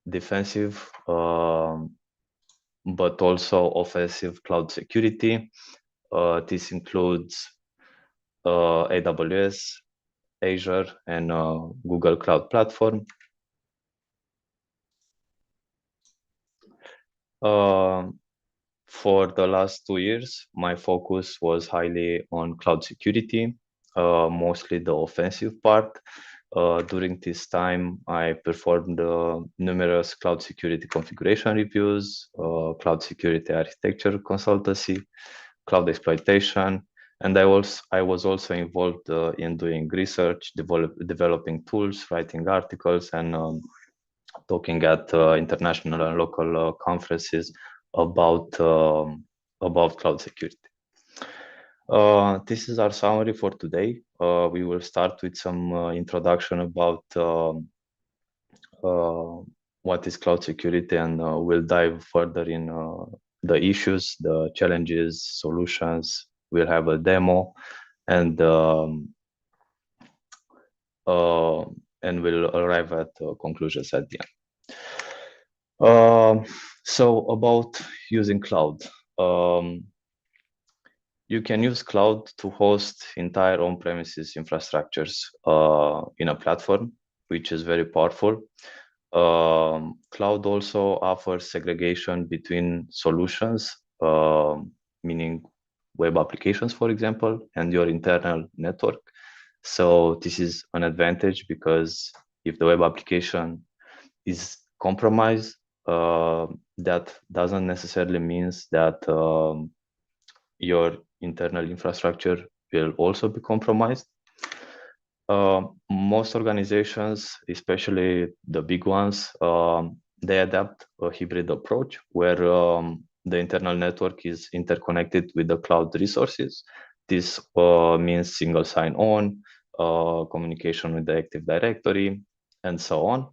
defensive, but also offensive cloud security. This includes AWS, Azure, and Google Cloud Platform. For the last 2 years, my focus was highly on cloud security, mostly the offensive part. During this time, I performed numerous cloud security configuration reviews, cloud security architecture consultancy, cloud exploitation, and I was also involved in doing research, developing tools, writing articles, and talking at international and local conferences about cloud security. This is our summary for today. We will start with some introduction about what is cloud security, and we'll dive further in the issues, the challenges, solutions. We'll have a demo, and we'll arrive at conclusions at the end. So about using cloud. You can use cloud to host entire on-premises infrastructures in a platform, which is very powerful. Cloud also offers segregation between solutions, meaning web applications, for example, and your internal network. So this is an advantage, because if the web application is compromised, that doesn't necessarily means that your internal infrastructure will also be compromised. Most organizations, especially the big ones, they adapt a hybrid approach where the internal network is interconnected with the cloud resources. This means single sign-on, communication with the Active Directory, and so on.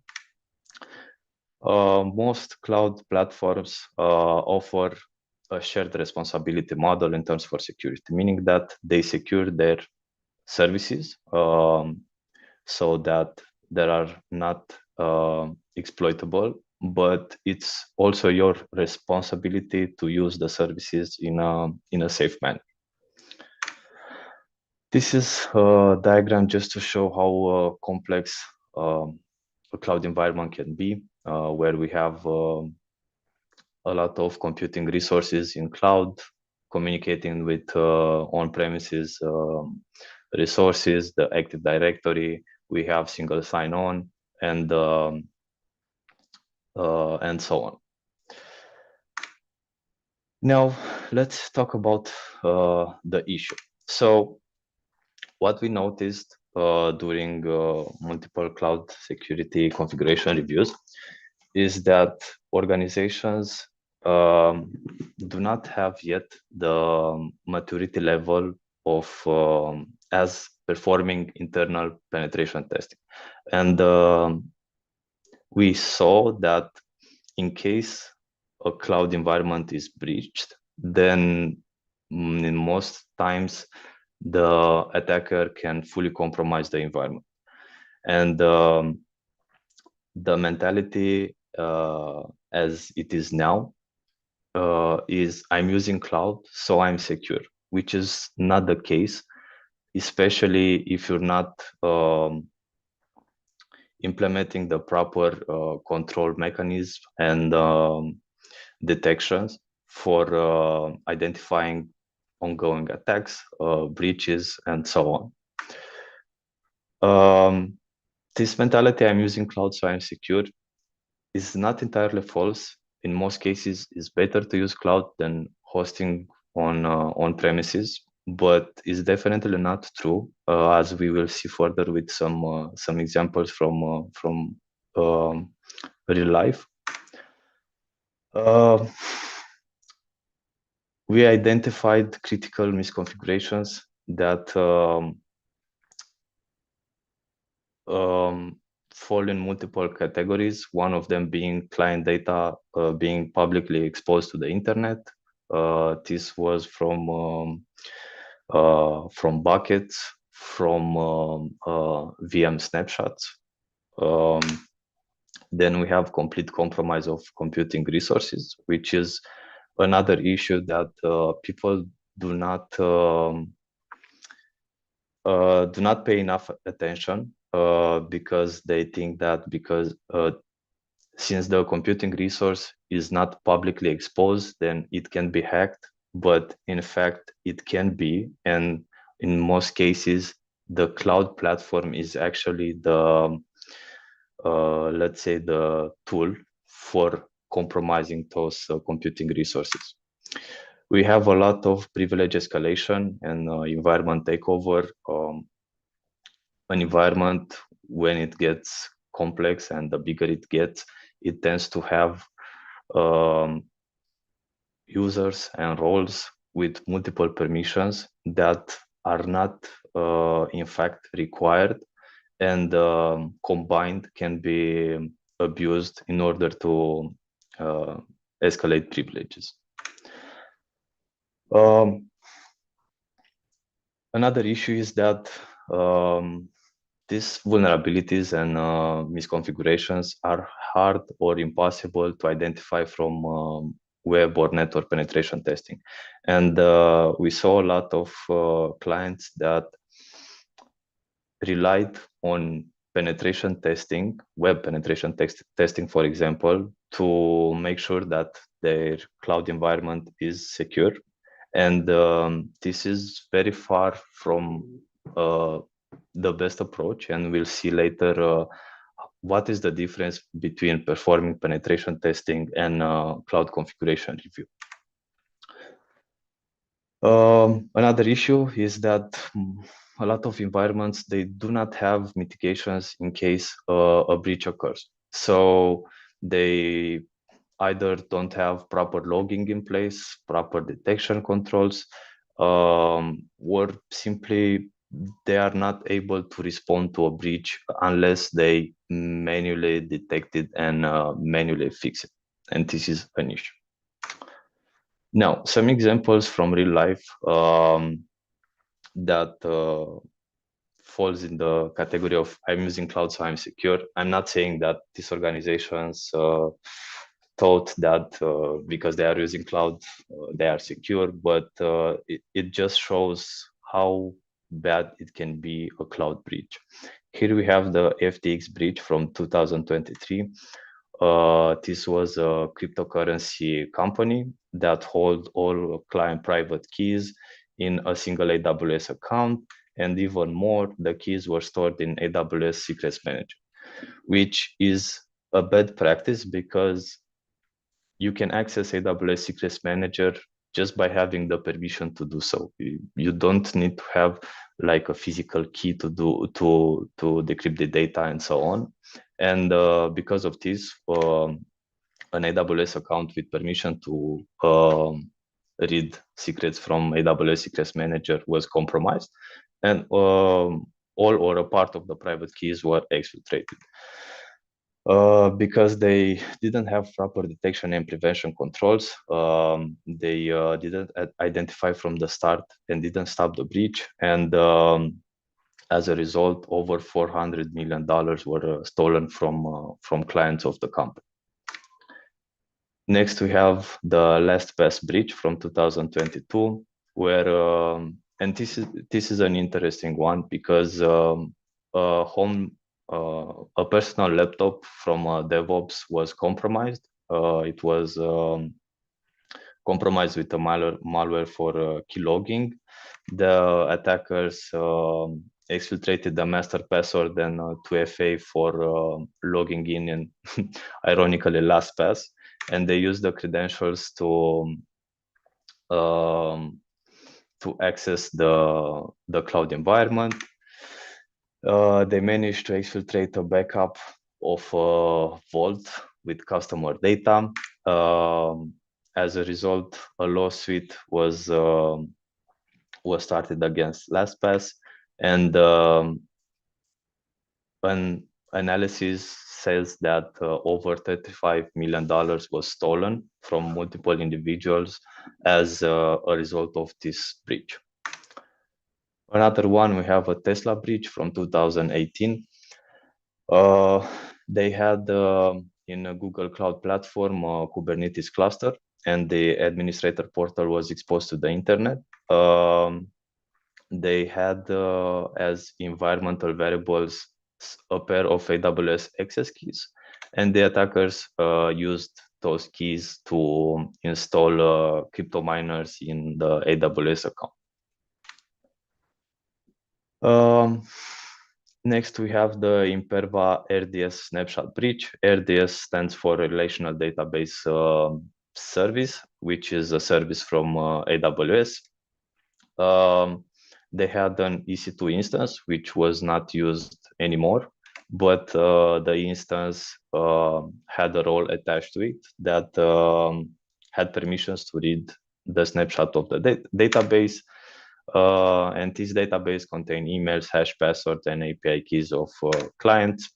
Most cloud platforms offer a shared responsibility model in terms for security, meaning that they secure their services so that they are not exploitable, but it's also your responsibility to use the services in a safe manner. This is a diagram just to show how complex a cloud environment can be, where we have a lot of computing resources in cloud, communicating with on-premises resources, the Active Directory. We have single sign-on, and so on. Now let's talk about the issue. So what we noticed during multiple cloud security configuration reviews is that organizations do not have yet the maturity level of as performing internal penetration testing. And we saw that in case a cloud environment is breached, then in most times the attacker can fully compromise the environment. And the mentality as it is now is I'm using cloud, so I'm secure, which is not the case, especially if you're not implementing the proper control mechanism and detections for identifying ongoing attacks, breaches, and so on. This mentality, I'm using cloud, so I'm secure, is not entirely false. In most cases, it's better to use cloud than hosting on premises, but it's definitely not true, as we will see further with some examples from real life. We identified critical misconfigurations that fall in multiple categories, one of them being client data being publicly exposed to the internet. This was from buckets, from VM snapshots. Then we have complete compromise of computing resources, which is another issue that people do not pay enough attention because they think that because since the computing resource is not publicly exposed, then it can be hacked. But in fact, it can be, and in most cases, the cloud platform is actually the let's say the tool for compromising those computing resources. We have a lot of privilege escalation and environment takeover. An environment, when it gets complex and the bigger it gets, it tends to have um, users and roles with multiple permissions that are not in fact required, and combined can be abused in order to uh, escalate privileges. Another issue is that these vulnerabilities and misconfigurations are hard or impossible to identify from web or network penetration testing. And we saw a lot of clients that relied on penetration testing, web penetration testing, for example, to make sure that their cloud environment is secure. And this is very far from the best approach. And we'll see later what is the difference between performing penetration testing and cloud configuration review. Another issue is that a lot of environments, they do not have mitigations in case a breach occurs. So they either don't have proper logging in place, proper detection controls, or simply they are not able to respond to a breach unless they manually detect it and manually fix it. And this is an issue. Now, some examples from real life that falls in the category of I'm using cloud, so I'm secure. I'm not saying that these organizations thought that because they are using cloud, they are secure, but it just shows how bad it can be a cloud breach. Here we have the FTX breach from 2023. This was a cryptocurrency company that hold all client private keys in a single AWS account. And even more, the keys were stored in AWS Secrets Manager, which is a bad practice because you can access AWS Secrets Manager just by having the permission to do so. You don't need to have like a physical key to decrypt the data and so on. And because of this, an AWS account with permission to read secrets from AWS Secrets Manager was compromised, and all or a part of the private keys were exfiltrated. Because they didn't have proper detection and prevention controls. They didn't identify from the start and didn't stop the breach. And as a result, over $400 million were stolen from clients of the company. Next, we have the LastPass breach from 2022, where and this is an interesting one because a personal laptop from DevOps was compromised. It was compromised with a malware for keylogging. The attackers exfiltrated the master password and 2FA for logging in and ironically LastPass, and they used the credentials to access the cloud environment. They managed to exfiltrate a backup of a vault with customer data. As a result, a lawsuit was started against LastPass, and an analysis says that over $35 million was stolen from multiple individuals as a result of this breach. Another one, we have a Tesla breach from 2018. They had in a Google Cloud Platform a Kubernetes cluster, and the administrator portal was exposed to the internet. They had as environmental variables a pair of AWS access keys, and the attackers used those keys to install crypto miners in the AWS account. Next, we have the Imperva RDS snapshot breach. RDS stands for Relational Database Service, which is a service from AWS. They had an EC2 instance, which was not used anymore, but the instance had a role attached to it that had permissions to read the snapshot of the database. And this database contained emails, hash passwords, and API keys of clients.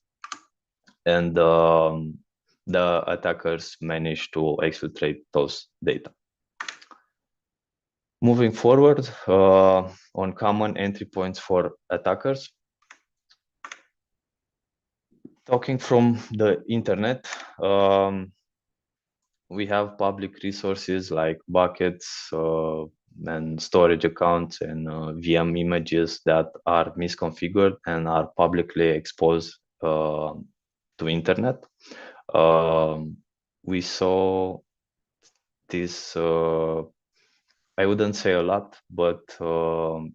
And the attackers managed to exfiltrate those data. Moving forward on common entry points for attackers. Talking from the internet, we have public resources like buckets and storage accounts and VM images that are misconfigured and are publicly exposed to internet. We saw this, I wouldn't say a lot, but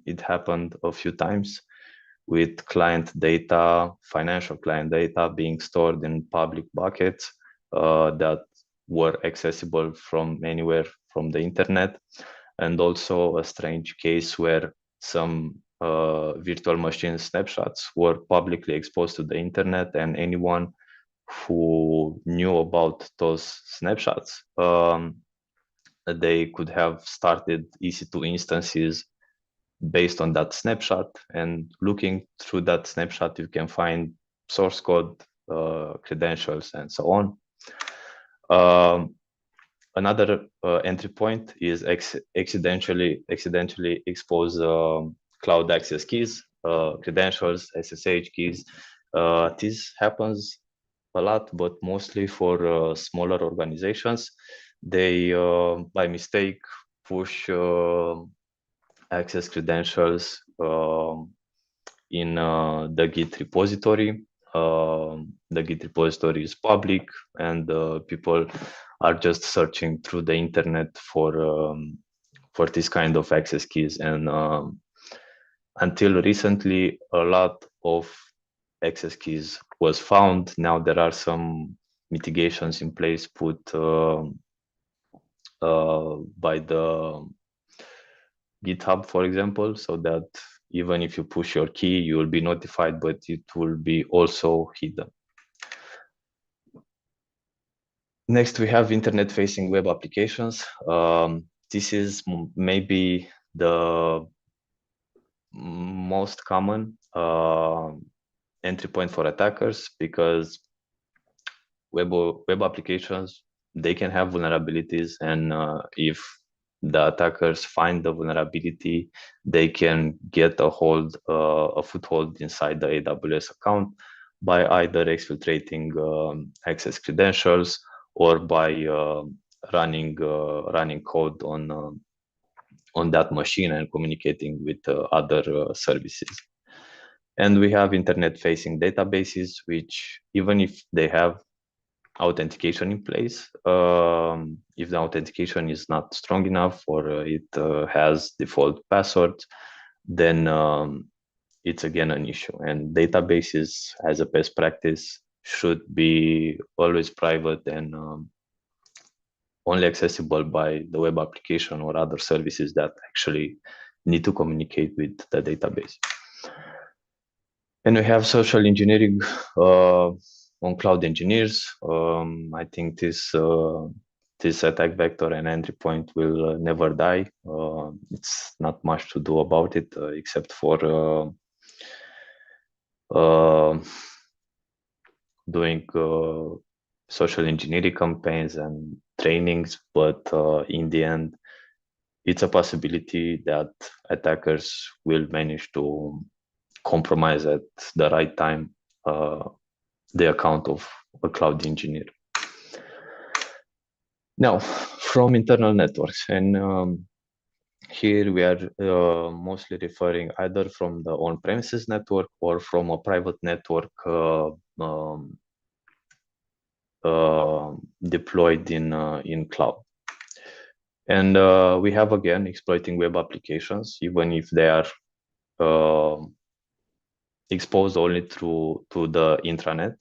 it happened a few times with client data, financial client data being stored in public buckets that were accessible from anywhere from the internet. And also a strange case where some virtual machine snapshots were publicly exposed to the internet, and anyone who knew about those snapshots, they could have started EC2 instances based on that snapshot. And looking through that snapshot, you can find source code, credentials, and so on. Another entry point is accidentally expose cloud access keys, credentials, SSH keys. This happens a lot, but mostly for smaller organizations. They, by mistake, push access credentials in the Git repository. The Git repository is public, and people are just searching through the internet for this kind of access keys. And until recently, a lot of access keys was found. Now there are some mitigations in place put by the GitHub, for example, so that even if you push your key, you will be notified, but it will be also hidden. Next, we have internet-facing web applications. This is maybe the most common entry point for attackers, because web applications, they can have vulnerabilities, and if the attackers find the vulnerability, they can get a foothold inside the AWS account by either exfiltrating access credentials or by running code on that machine and communicating with other services. And we have internet-facing databases, which even if they have authentication in place, if the authentication is not strong enough or it has default passwords, then it's again an issue. And databases, as a best practice, should be always private and only accessible by the web application or other services that actually need to communicate with the database. And we have social engineering on cloud engineers. I think this attack vector and entry point will never die. It's not much to do about it except for doing social engineering campaigns and trainings, but in the end, it's a possibility that attackers will manage to compromise at the right time the account of a cloud engineer. Now, from internal networks, and here we are mostly referring either from the on-premises network or from a private network deployed in cloud. And we have, again, exploiting web applications, even if they are exposed only to the intranet.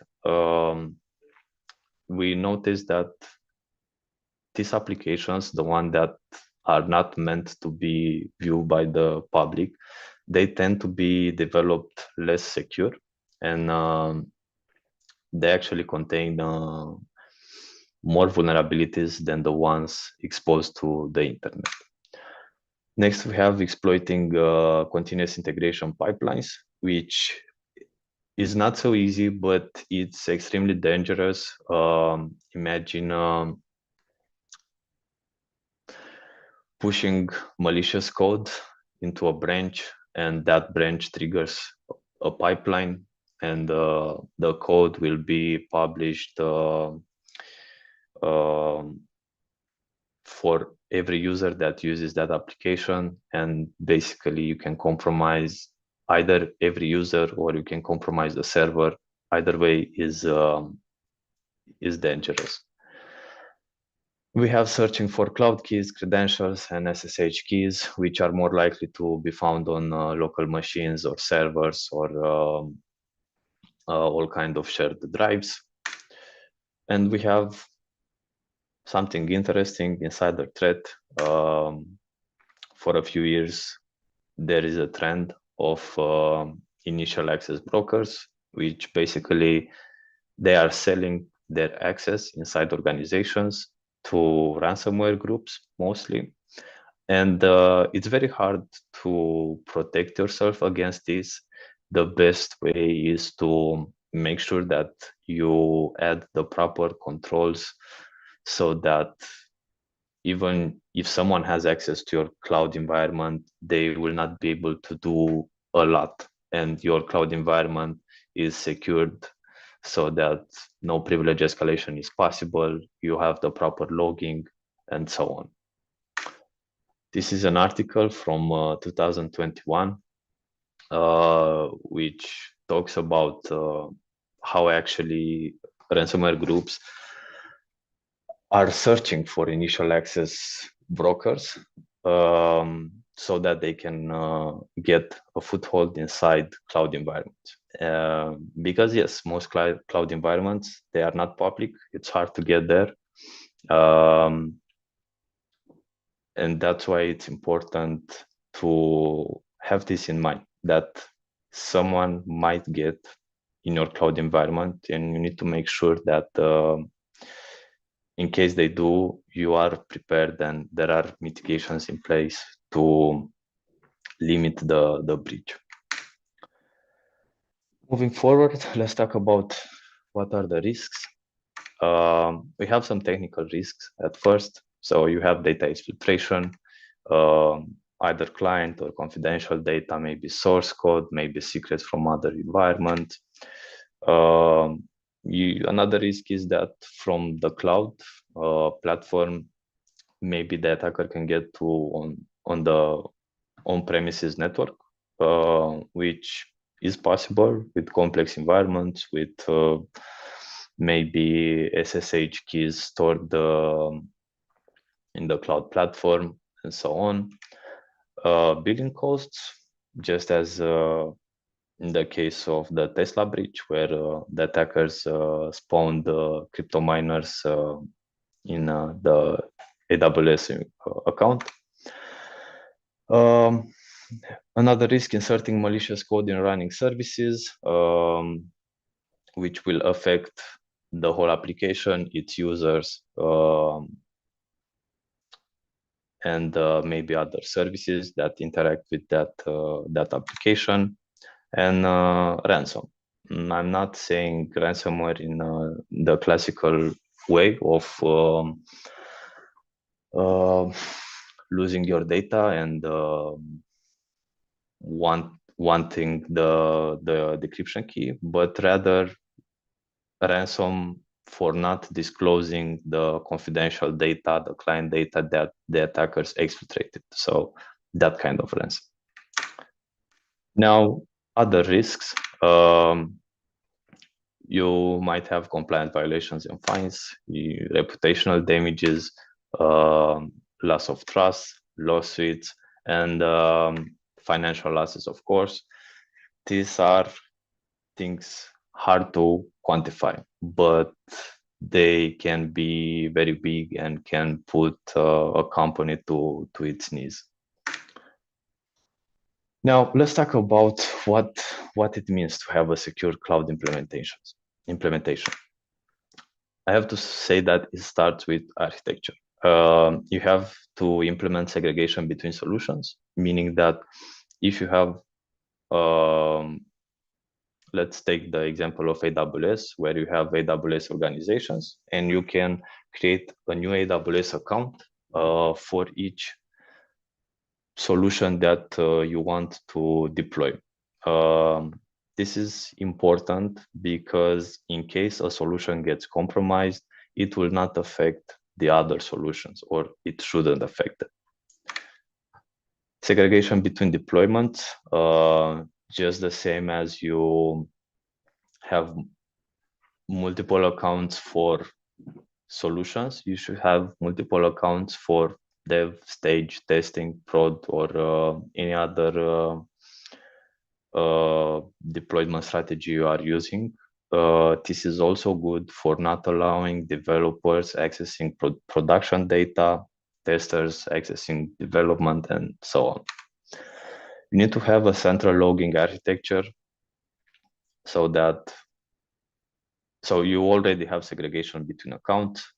We noticed that these applications, the one that are not meant to be viewed by the public, they tend to be developed less secure, and they actually contain more vulnerabilities than the ones exposed to the internet. Next, we have exploiting continuous integration pipelines, which is not so easy, but it's extremely dangerous. Imagine pushing malicious code into a branch, and that branch triggers a pipeline, and the code will be published for every user that uses that application. And basically you can compromise either every user, or you can compromise the server. Either way is dangerous. We have searching for cloud keys, credentials, and SSH keys, which are more likely to be found on local machines or servers, or all kind of shared drives. And we have something interesting, insider threat. For a few years, there is a trend of initial access brokers, which basically they are selling their access inside organizations to ransomware groups mostly. And it's very hard to protect yourself against this. The best way is to make sure that you add the proper controls, so that even if someone has access to your cloud environment, they will not be able to do a lot, and your cloud environment is secured so that no privilege escalation is possible. You have the proper logging and so on. This is an article from 2021, which talks about how actually ransomware groups are searching for initial access brokers, so that they can get a foothold inside cloud environments. Because yes, most cloud environments, they are not public. It's hard to get there. And that's why it's important to have this in mind, that someone might get in your cloud environment, and you need to make sure that in case they do, you are prepared and there are mitigations in place to limit the breach. Moving forward, let's talk about what are the risks. We have some technical risks at first. So you have data exfiltration, either client or confidential data, maybe source code, maybe secrets from other environments. Another risk is that from the cloud platform, maybe the attacker can get to on the on-premises network, which is possible with complex environments, with maybe SSH keys stored in the cloud platform, and so on. Billing costs, just as in the case of the Tesla breach, where the attackers spawned crypto miners in the AWS account. Another risk, inserting malicious code in running services, which will affect the whole application, its users, and maybe other services that interact with that application. And ransom. I'm not saying ransomware in the classical way of losing your data and wanting the decryption key, but rather ransom for not disclosing the confidential data, the client data that the attackers exfiltrated. So that kind of ransom. Now, other risks. You might have compliance violations and fines, reputational damages, loss of trust, lawsuits, and financial losses, of course. These are things hard to quantify, but they can be very big and can put a company to its knees. Now, let's talk about what it means to have a secure cloud implementation. I have to say that it starts with architecture. You have to implement segregation between solutions, meaning that if you have, let's take the example of AWS, where you have AWS organizations, and you can create a new AWS account for each solution that you want to deploy. This is important because in case a solution gets compromised, it will not affect the other solutions, or it shouldn't affect it. Segregation between deployments, just the same as you have multiple accounts for solutions, you should have multiple accounts for dev, stage, testing, prod, or any other deployment strategy you are using. This is also good for not allowing developers accessing production data, testers accessing development, and so on. You need to have a central logging architecture so you already have segregation between accounts.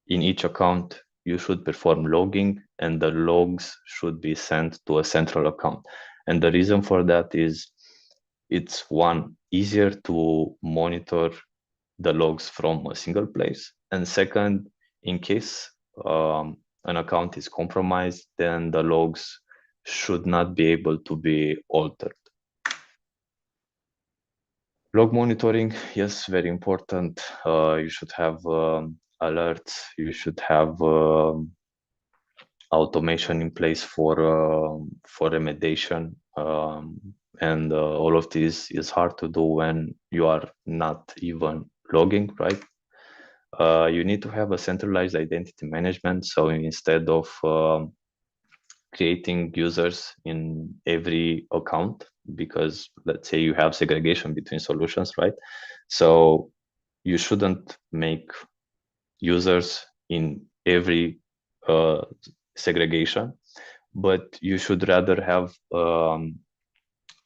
In each account, you should perform logging, and the logs should be sent to a central account. And the reason for that is it's easier to monitor the logs from a single place. And second, in case an account is compromised, then the logs should not be able to be altered. Log monitoring, yes, very important. You should have alerts. You should have automation in place for remediation, and all of this is hard to do when you are not even logging, right? You need to have a centralized identity management. So instead of creating users in every account, because let's say you have segregation between solutions, right? So you shouldn't make users in every segregation, but you should rather have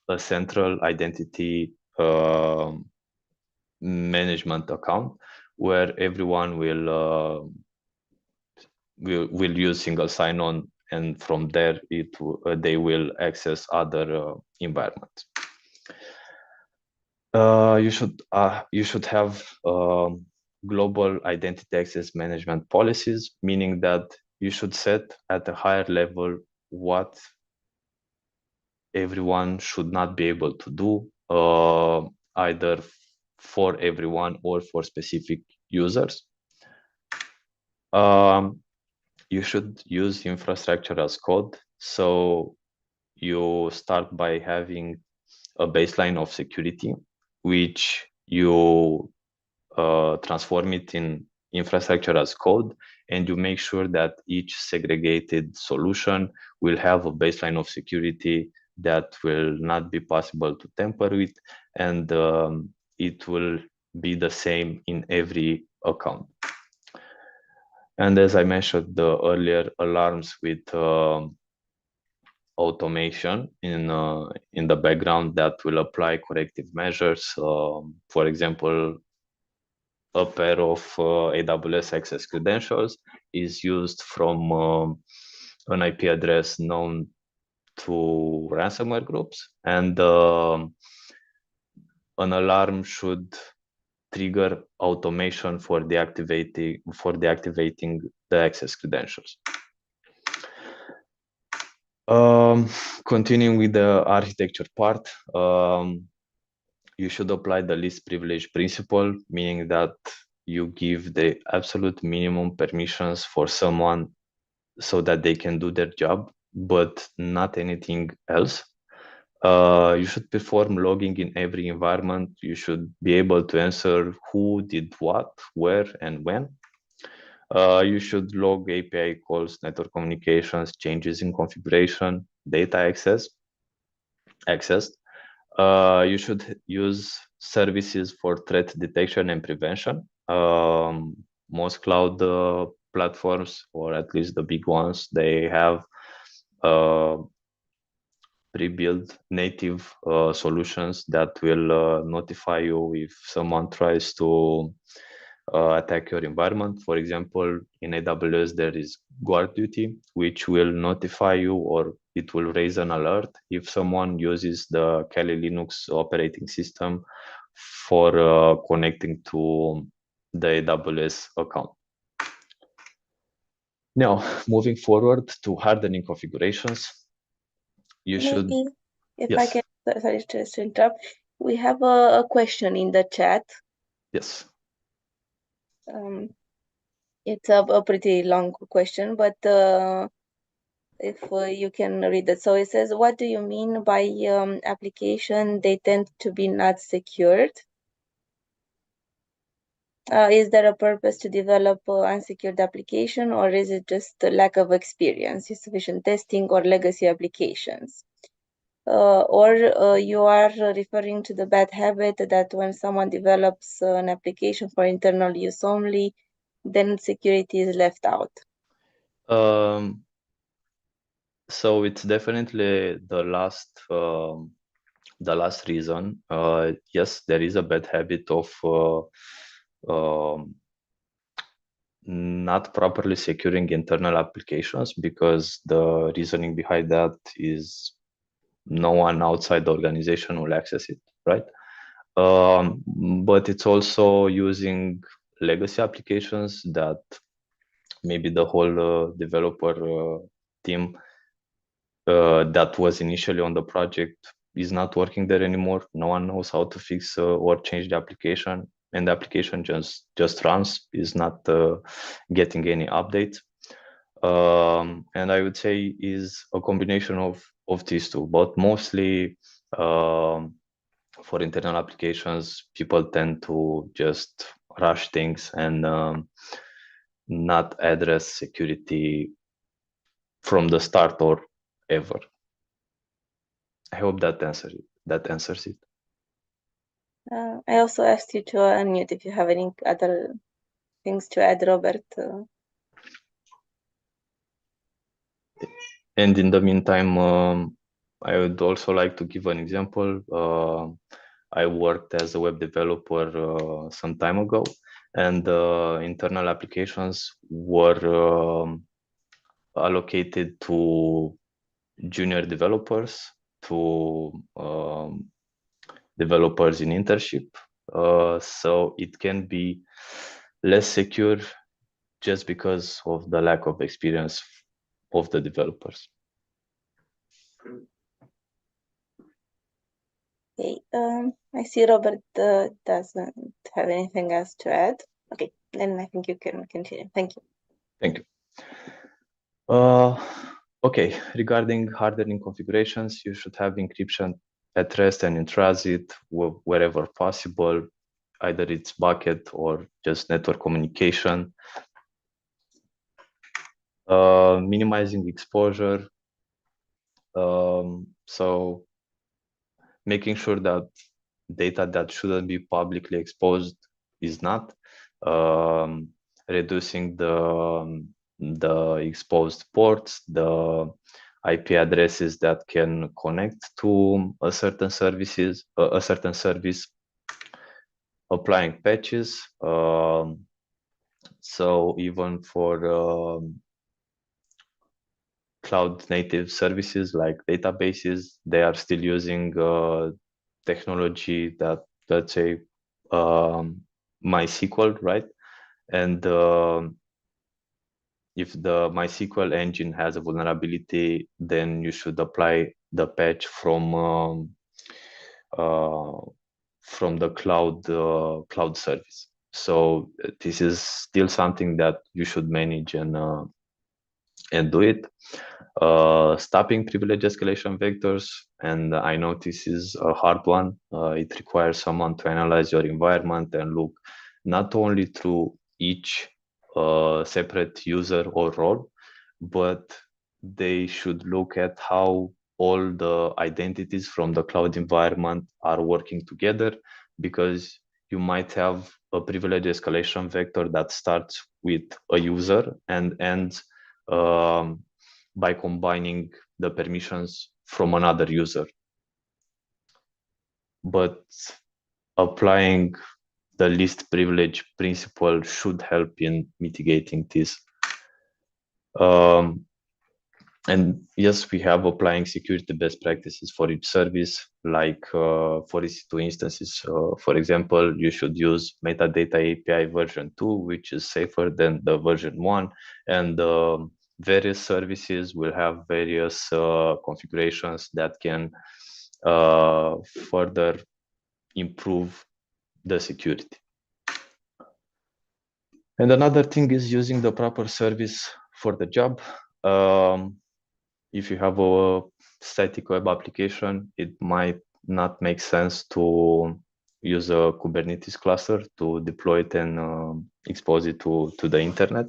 a central identity management account where everyone will use single sign-on, and from there they will access other environments. You should have global identity access management policies, meaning that you should set at a higher level what everyone should not be able to do, either for everyone or for specific users. You should use infrastructure as code. So you start by having a baseline of security, which you transform it in infrastructure as code, and you make sure that each segregated solution will have a baseline of security that will not be possible to tamper with, and it will be the same in every account. And as I mentioned earlier, alarms with automation in the background that will apply corrective measures. For example, a pair of AWS access credentials is used from an IP address known to ransomware groups, and an alarm should trigger automation for deactivating the access credentials. Continuing with the architecture part, you should apply the least privilege principle, meaning that you give the absolute minimum permissions for someone so that they can do their job, but not anything else. You should perform logging in every environment. You should be able to answer who did what, where, and when. You should log API calls, network communications, changes in configuration, data accessed. You should use services for threat detection and prevention. Most cloud platforms, or at least the big ones, they have uh, pre-built native solutions that will notify you if someone tries to attack your environment. For example, in AWS, there is guard duty, which will notify you or it will raise an alert if someone uses the Kali Linux operating system for connecting to the AWS account. Now, moving forward to hardening configurations, you should, Maybe if I yes, can, sorry to interrupt, we have a question in the chat. yes. Um, it's a pretty long question, but if you can read it. So it says, what do you mean by application? They tend to be not secured. Is there a purpose to develop unsecured application, or is it just a lack of experience, insufficient testing, or legacy applications? Or you are referring to the bad habit that when someone develops an application for internal use only, then security is left out. Um, so it's definitely the last reason. Yes, there is a bad habit of um, not properly securing internal applications, because the reasoning behind that is no one outside the organization will access it, right? But it's also using legacy applications that maybe the whole developer team that was initially on the project is not working there anymore. No one knows how to fix or change the application, and the application just runs, is not getting any updates. And I would say is a combination of these two, but mostly for internal applications, people tend to just rush things and not address security from the start or ever. I hope that answers it. I also asked you to unmute if you have any other things to add, Robert. And in the meantime, I would also like to give an example. I worked as a web developer some time ago, and internal applications were allocated to junior developers, to developers in internship. So it can be less secure just because of the lack of experience of the developers. Okay, I see Robert doesn't have anything else to add. Okay, then I think you can continue. Thank you. Thank you. Okay, regarding hardening configurations, you should have encryption at rest and in transit wherever possible, either it's bucket or just network communication. Minimizing exposure. So making sure that data that shouldn't be publicly exposed is not. Reducing the exposed ports, the IP addresses that can connect to a certain service, applying patches. So even for cloud native services like databases, they are still using technology that, let's say, MySQL, right? And if the MySQL engine has a vulnerability, then you should apply the patch from from the cloud service. So this is still something that you should manage and do it. Stopping privilege escalation vectors, and I know this is a hard one. It requires someone to analyze your environment and look not only through each separate user or role, but they should look at how all the identities from the cloud environment are working together, because you might have a privilege escalation vector that starts with a user and ends by combining the permissions from another user. But applying the least privilege principle should help in mitigating this. And yes, we have applying security best practices for each service, like for EC2 instances. For example, you should use metadata API version 2, which is safer than the version 1. And various services will have various configurations that can further improve the security. And another thing is using the proper service for the job. If you have a static web application, it might not make sense to use a Kubernetes cluster to deploy it and expose it to the internet.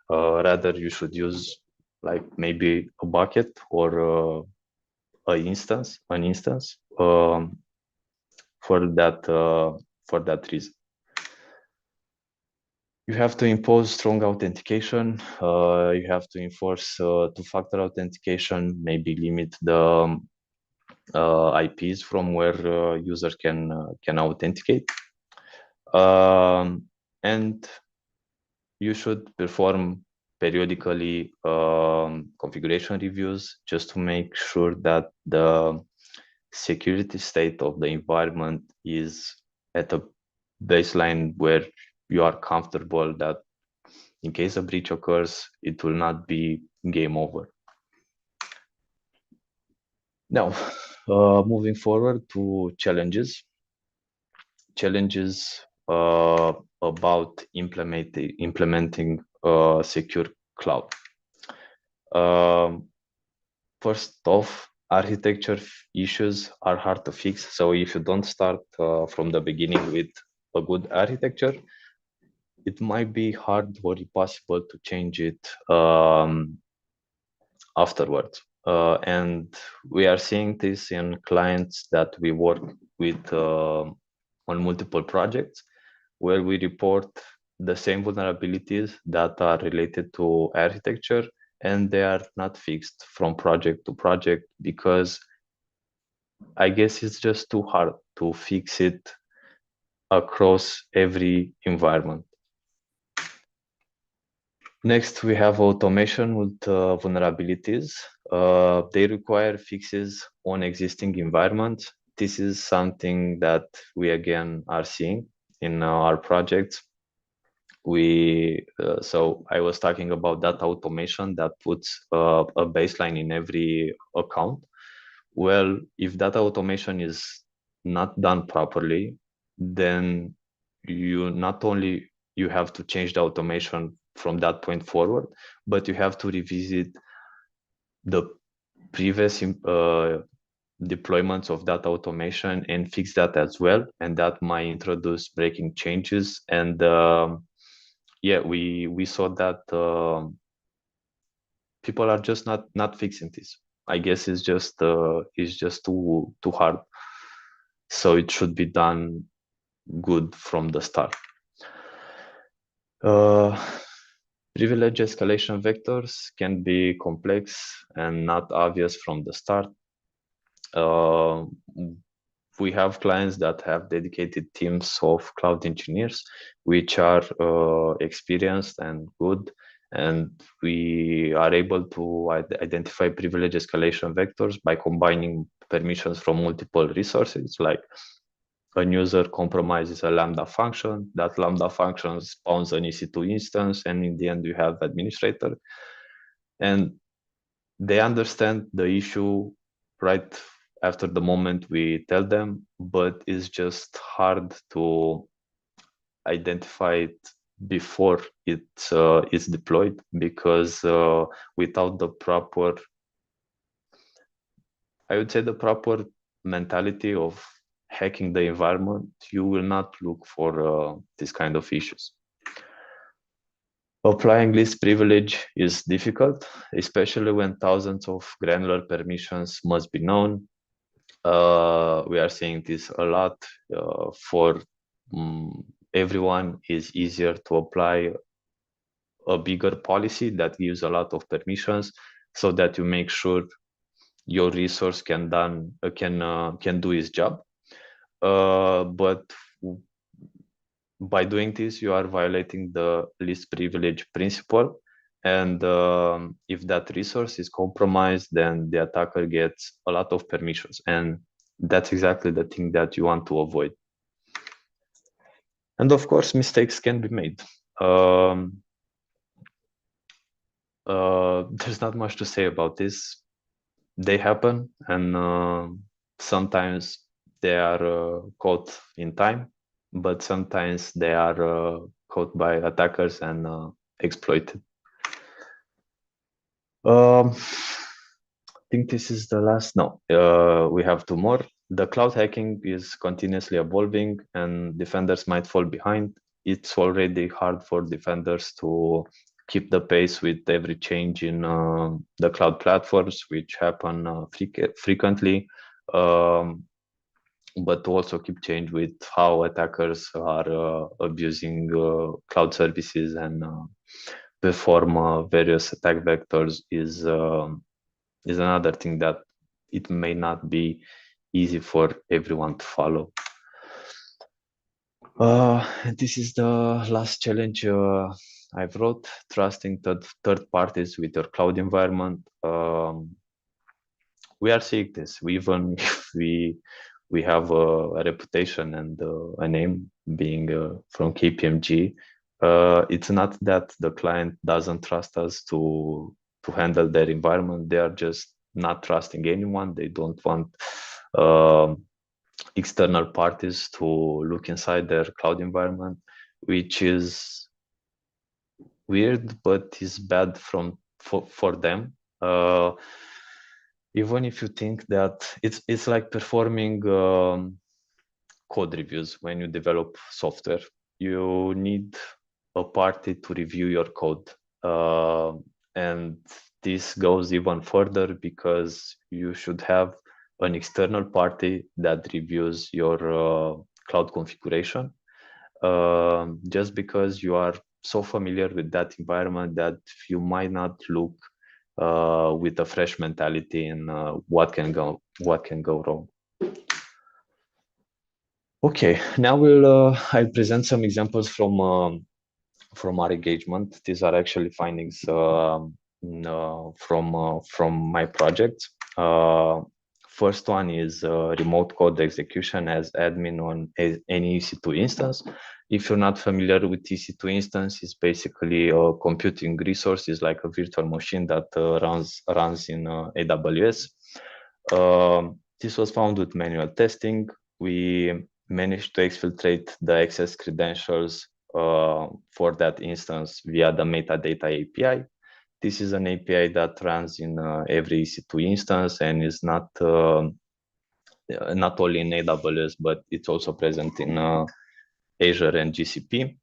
Rather, you should use like maybe a bucket or an instance for that reason. You have to impose strong authentication. You have to enforce two-factor authentication, maybe limit the IPs from where users can authenticate. And you should perform periodically configuration reviews just to make sure that the security state of the environment is at a baseline where you are comfortable that in case a breach occurs, it will not be game over. Now, moving forward to challenges. Challenges about implementing secure cloud. First off, architecture issues are hard to fix. So if you don't start from the beginning with a good architecture, it might be hard or impossible to change it afterwards. And we are seeing this in clients that we work with on multiple projects, where we report the same vulnerabilities that are related to architecture, and they are not fixed from project to project because I guess it's just too hard to fix it across every environment. Next, we have automation with vulnerabilities. They require fixes on existing environments. This is something that we again are seeing in our projects. So I was talking about that automation that puts a baseline in every account. Well, if that automation is not done properly, then you not only you have to change the automation from that point forward, but you have to revisit the previous deployments of that automation and fix that as well. And that might introduce breaking changes. And yeah, we saw that people are just not fixing this. I guess it's just too hard. So it should be done good from the start. Privilege escalation vectors can be complex and not obvious from the start. We have clients that have dedicated teams of cloud engineers, which are experienced and good, and we are able to identify privilege escalation vectors by combining permissions from multiple resources. Like a user compromises a Lambda function, that Lambda function spawns an EC2 instance, and in the end you have administrator. And they understand the issue right after the moment we tell them, but it's just hard to identify it before it is deployed, because without the proper, I would say, the proper mentality of hacking the environment, you will not look for this kind of issues. Applying least privilege is difficult, especially when thousands of granular permissions must be known. We are seeing this a lot. For everyone, is easier to apply a bigger policy that gives a lot of permissions, so that you make sure your resource can do its job. But by doing this, you are violating the least privilege principle. And if that resource is compromised, then the attacker gets a lot of permissions. And that's exactly the thing that you want to avoid. And of course, mistakes can be made. There's not much to say about this. They happen, and sometimes they are caught in time, but sometimes they are caught by attackers and exploited. I think this is the last. No, we have two more. The cloud hacking is continuously evolving, and defenders might fall behind. It's already hard for defenders to keep the pace with every change in the cloud platforms, which happen frequently. But to also keep change with how attackers are abusing cloud services and perform various attack vectors is another thing that it may not be easy for everyone to follow. This is the last challenge I've wrote: trusting third parties with your cloud environment. We are seeing this. Even if we have a reputation and a name being from KPMG, it's not that the client doesn't trust us to handle their environment. They are just not trusting anyone. They don't want external parties to look inside their cloud environment, which is weird, but is bad for them. Even if you think that it's like performing code reviews. When you develop software, you need a party to review your code, and this goes even further, because you should have an external party that reviews your cloud configuration, just because you are so familiar with that environment that you might not look with a fresh mentality in what can go wrong. Okay, now I'll present some examples from our engagement. These are actually findings from my project. First one is remote code execution as admin on any EC2 instance. If you're not familiar with EC2 instance, it's basically a computing resource. It's like a virtual machine that runs in AWS. This was found with manual testing. We managed to exfiltrate the access credentials for that instance via the metadata API. This is an API that runs in every EC2 instance and is not only in AWS, but it's also present in Azure and GCP.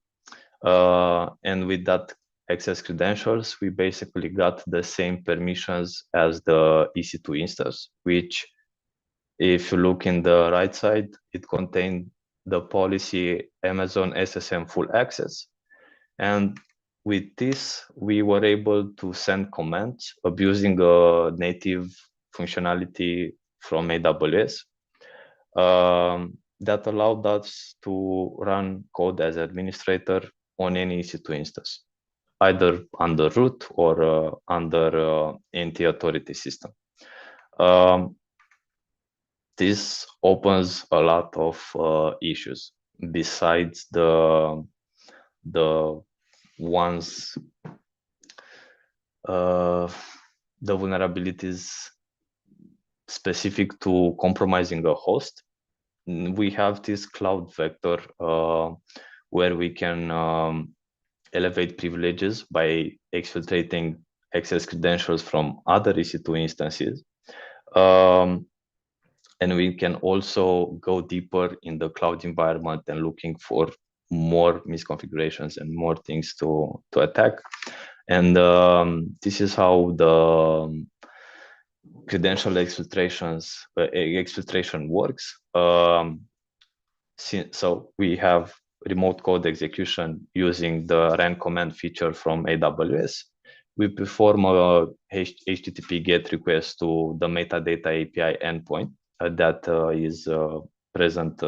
And with that access credentials, we basically got the same permissions as the EC2 instance, which, if you look in the right side, it contained the policy Amazon SSM full access. And with this, we were able to send commands abusing a native functionality from AWS that allowed us to run code as administrator on any EC2 instance, either under root or under NT authority system. This opens a lot of issues besides the ones the vulnerabilities specific to compromising a host, we have this cloud vector where we can elevate privileges by exfiltrating access credentials from other EC2 instances. And we can also go deeper in the cloud environment and looking for more misconfigurations and more things to attack. And this is how the credential exfiltration works. So we have remote code execution using the run command feature from AWS. We perform a HTTP GET request to the metadata API endpoint that is present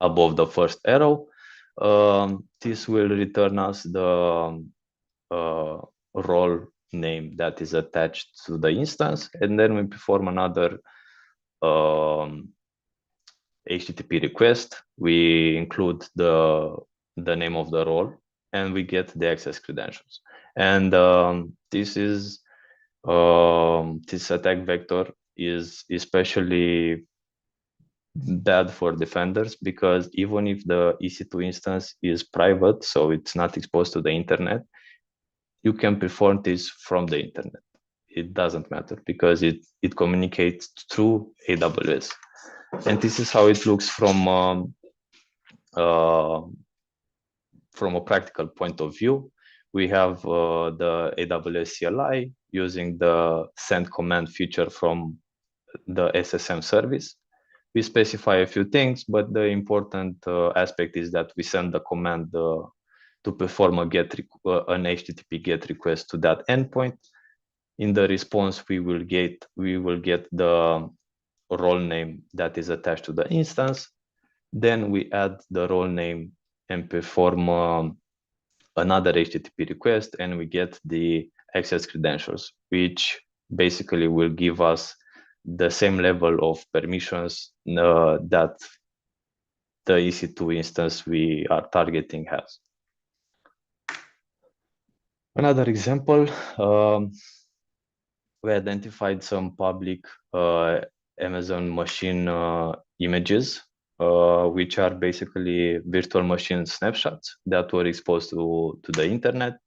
above the first arrow. This will return us the role name that is attached to the instance, and then we perform another HTTP request. We include the name of the role, and we get the access credentials. And this attack vector is especially bad for defenders, because even if the EC2 instance is private, so it's not exposed to the internet, you can perform this from the internet. It doesn't matter because it communicates through AWS. And this is how it looks from a practical point of view. We have the AWS CLI using the send command feature from the SSM service. We specify a few things, but the important aspect is that we send the command to perform an HTTP GET request to that endpoint. In the response, we will get the role name that is attached to the instance. Then we add the role name and perform another HTTP request, and we get the access credentials, which basically will give us the same level of permissions that the EC2 instance we are targeting has. Another example, we identified some public Amazon machine images, which are basically virtual machine snapshots that were exposed to the internet.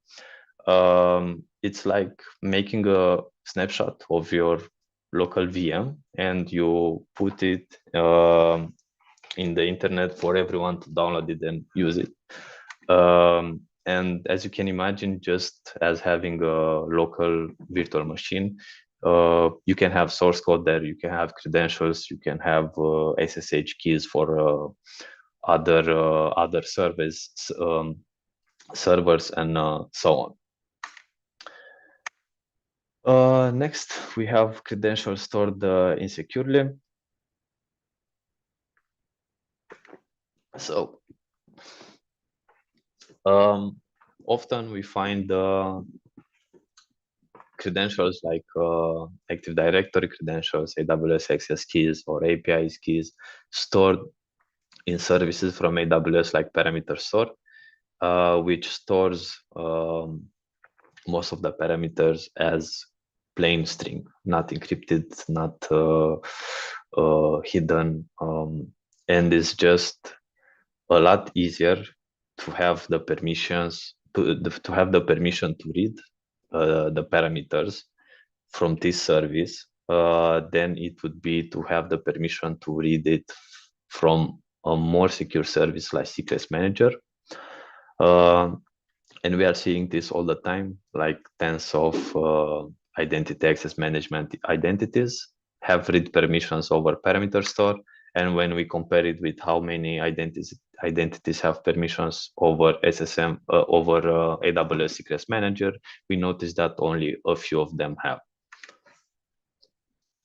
It's like making a snapshot of your local VM and you put it in the internet for everyone to download it and use it. And as you can imagine, just as having a local virtual machine, you can have source code there, you can have credentials, you can have SSH keys for other servers and so on. Next, we have credentials stored insecurely. So often we find credentials like Active Directory credentials, AWS access keys, or APIs keys stored in services from AWS like Parameter Store, which stores most of the parameters as plain string, not encrypted, not hidden, and it's just a lot easier to have the permissions to have the permission to read the parameters from this service than it would be to have the permission to read it from a more secure service like Secrets Manager. And we are seeing this all the time, like tens of identity access management identities have read permissions over Parameter Store. And when we compare it with how many identities have permissions over SSM, over AWS Secrets Manager, we notice that only a few of them have.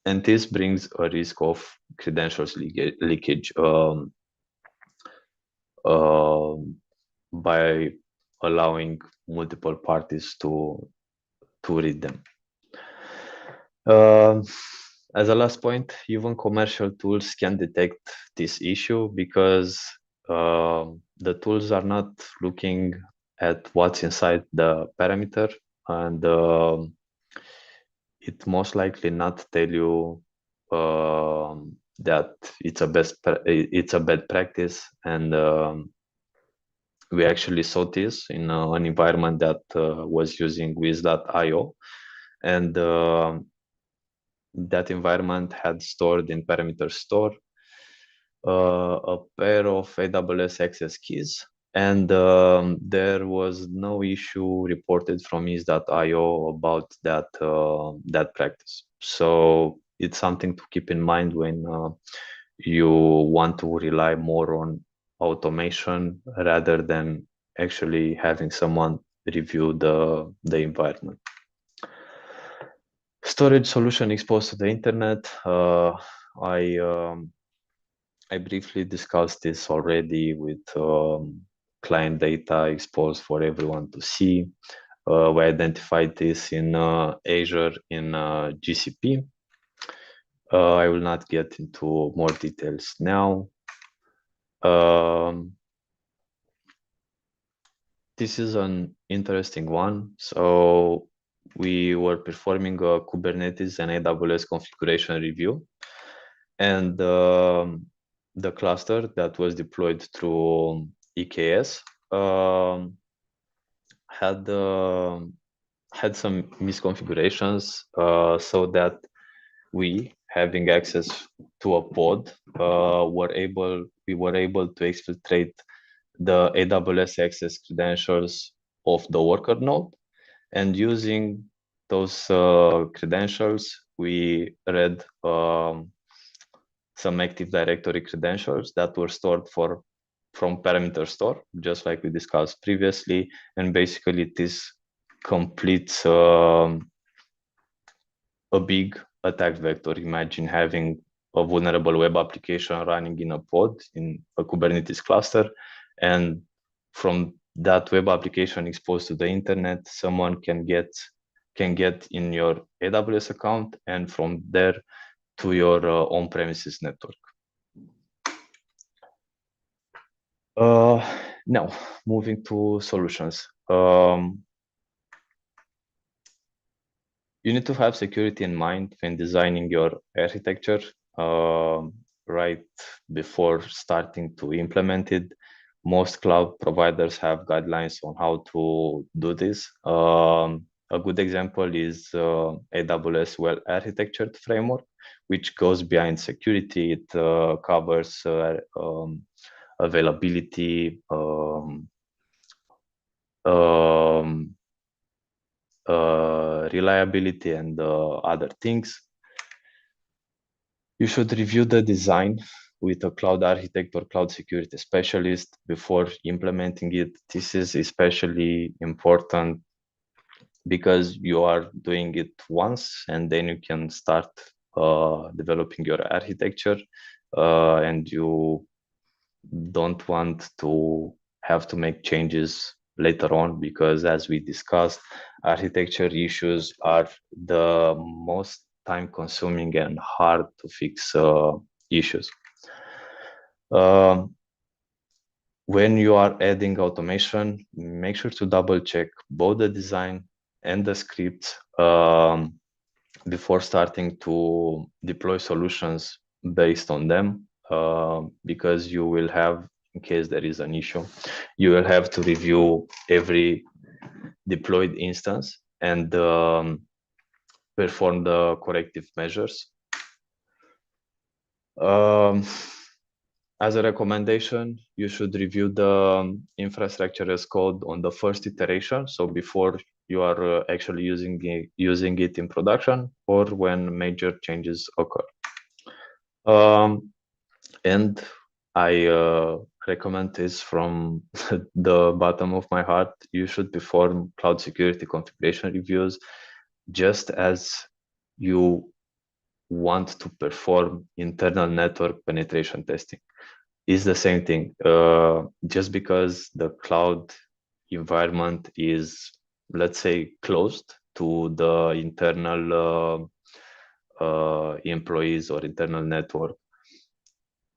And this brings a risk of credentials leakage by allowing multiple parties to read them. As a last point, even commercial tools can detect this issue because the tools are not looking at what's inside the parameter, and it most likely not tell you that it's a bad practice, and we actually saw this in an environment that was using Wiz.io, and that environment had stored in parameter store a pair of AWS access keys, and there was no issue reported from is.io about that practice. So it's something to keep in mind when you want to rely more on automation rather than actually having someone review the environment. Storage solution exposed to the internet. I briefly discussed this already with client data exposed for everyone to see. We identified this in Azure, in GCP. I will not get into more details now. This is an interesting one. So we were performing a Kubernetes and AWS configuration review, and the cluster that was deployed through EKS had had some misconfigurations, so that we, having access to a pod, we were able to exfiltrate the AWS access credentials of the worker node, and using those credentials, we read some Active Directory credentials that were stored from parameter store, just like we discussed previously. And basically this completes a big attack vector. Imagine having a vulnerable web application running in a pod in a Kubernetes cluster, and from that web application exposed to the internet, someone can get in your AWS account, and from there to your on-premises network. Now, moving to solutions. You need to have security in mind when designing your architecture right before starting to implement it. Most cloud providers have guidelines on how to do this. A good example is AWS Well Architectured Framework, which goes behind security. It covers availability, reliability, and other things. You should review the design with a cloud architect or cloud security specialist before implementing it. This is especially important because you are doing it once, and then you can start developing your architecture, and you don't want to have to make changes later on, because as we discussed, architecture issues are the most time consuming and hard to fix issues. When you are adding automation, make sure to double check both the design and the scripts before starting to deploy solutions based on them, because you will have, in case there is an issue, you will have to review every deployed instance and perform the corrective measures. As a recommendation, you should review the infrastructure as code on the first iteration, so before you are actually using it in production or when major changes occur. And I recommend this from the bottom of my heart. You should perform cloud security configuration reviews just as you want to perform internal network penetration testing. Is the same thing. Just because the cloud environment is, let's say, closed to the internal employees or internal network,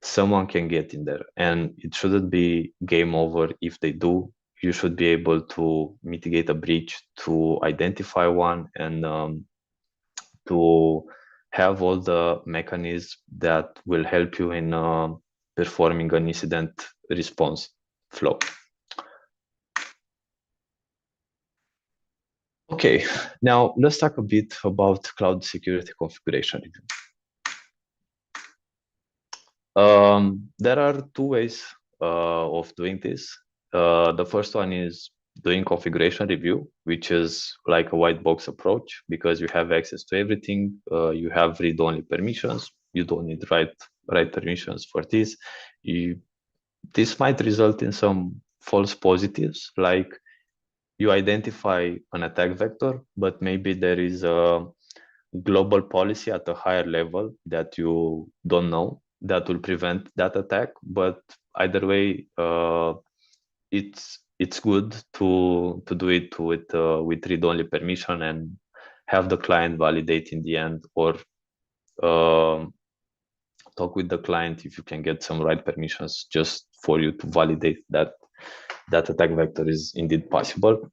someone can get in there, and it shouldn't be game over if they do. You should be able to mitigate a breach, to identify one, and to have all the mechanisms that will help you in performing an incident response flow. Okay, now let's talk a bit about cloud security configuration review. There are two ways of doing this. The first one is doing configuration review, which is like a white box approach because you have access to everything. You have read-only permissions. You don't need write permissions for this. This might result in some false positives, like you identify an attack vector, but maybe there is a global policy at a higher level that you don't know that will prevent that attack. But either way, it's good to do it with read-only permission and have the client validate in the end, or talk with the client if you can get some write permissions just for you to validate that that attack vector is indeed possible.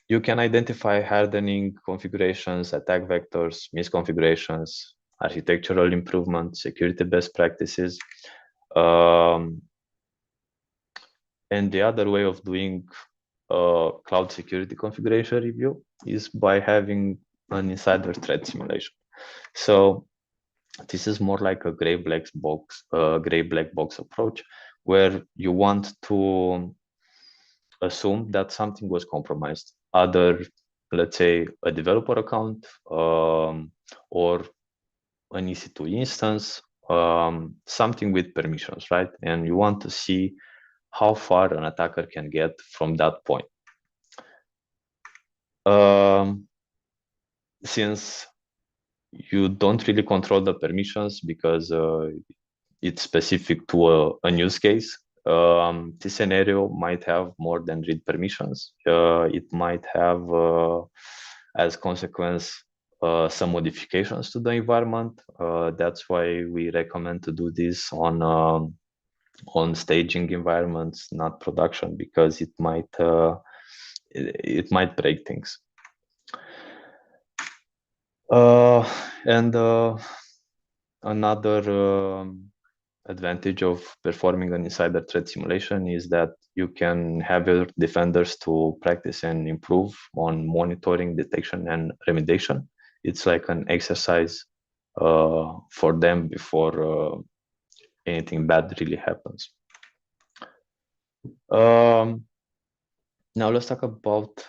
You can identify hardening configurations, attack vectors, misconfigurations, architectural improvements, security best practices. And the other way of doing cloud security configuration review is by having an insider threat simulation. So this is more like a gray black box approach, where you want to assume that something was compromised, either, let's say, a developer account or an EC2 instance, something with permissions, right? And you want to see how far an attacker can get from that point. Since you don't really control the permissions because it's specific to a use case, this scenario might have more than read permissions. It might have, as consequence, some modifications to the environment. That's why we recommend to do this on staging environments, not production, because it might break things. And another advantage of performing an insider threat simulation is that you can have your defenders to practice and improve on monitoring, detection, and remediation. It's like an exercise for them before anything bad really happens. Now let's talk about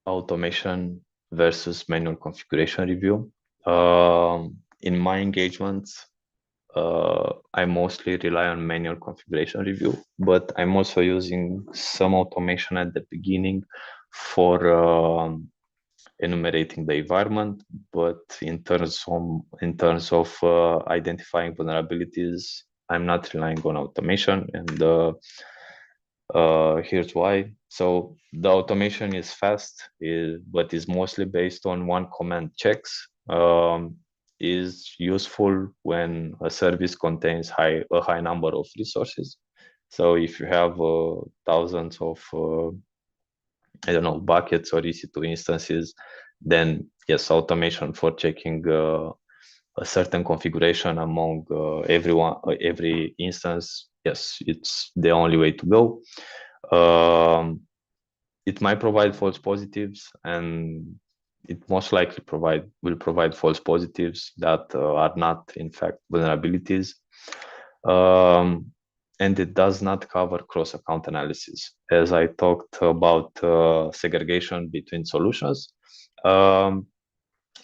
automation versus manual configuration review. In my engagements, I mostly rely on manual configuration review, but I'm also using some automation at the beginning for enumerating the environment. But in terms of identifying vulnerabilities, I'm not relying on automation, and here's why. So the automation is fast, but is mostly based on one command checks. Is useful when a service contains a high number of resources. So if you have thousands of I don't know, buckets or EC2 instances, then yes, automation for checking a certain configuration among every instance, yes, it's the only way to go. It might provide false positives, and it most likely will provide false positives that are not in fact vulnerabilities. And it does not cover cross-account analysis. As I talked about segregation between solutions,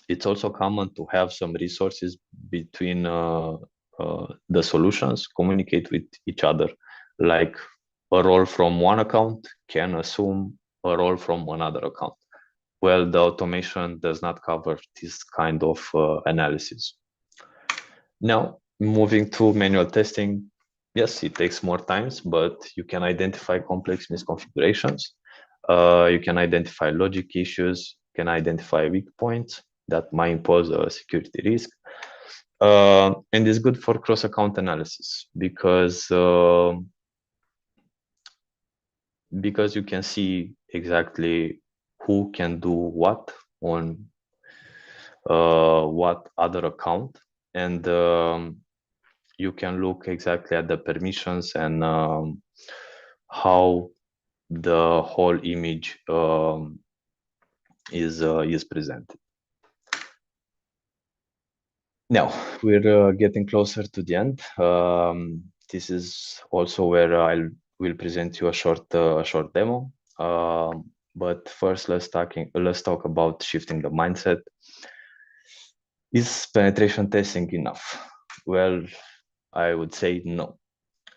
it's also common to have some resources between the solutions communicate with each other, like a role from one account can assume a role from another account. Well, the automation does not cover this kind of analysis. Now, moving to manual testing, yes, it takes more times, but you can identify complex misconfigurations. You can identify logic issues, you can identify weak points that might impose a security risk. And it's good for cross-account analysis because you can see exactly who can do what on what other account, and you can look exactly at the permissions and how the whole image is presented. Now we're getting closer to the end. This is also where I will present you a short demo. But first, let's talk about shifting the mindset. Is penetration testing enough? Well, I would say no,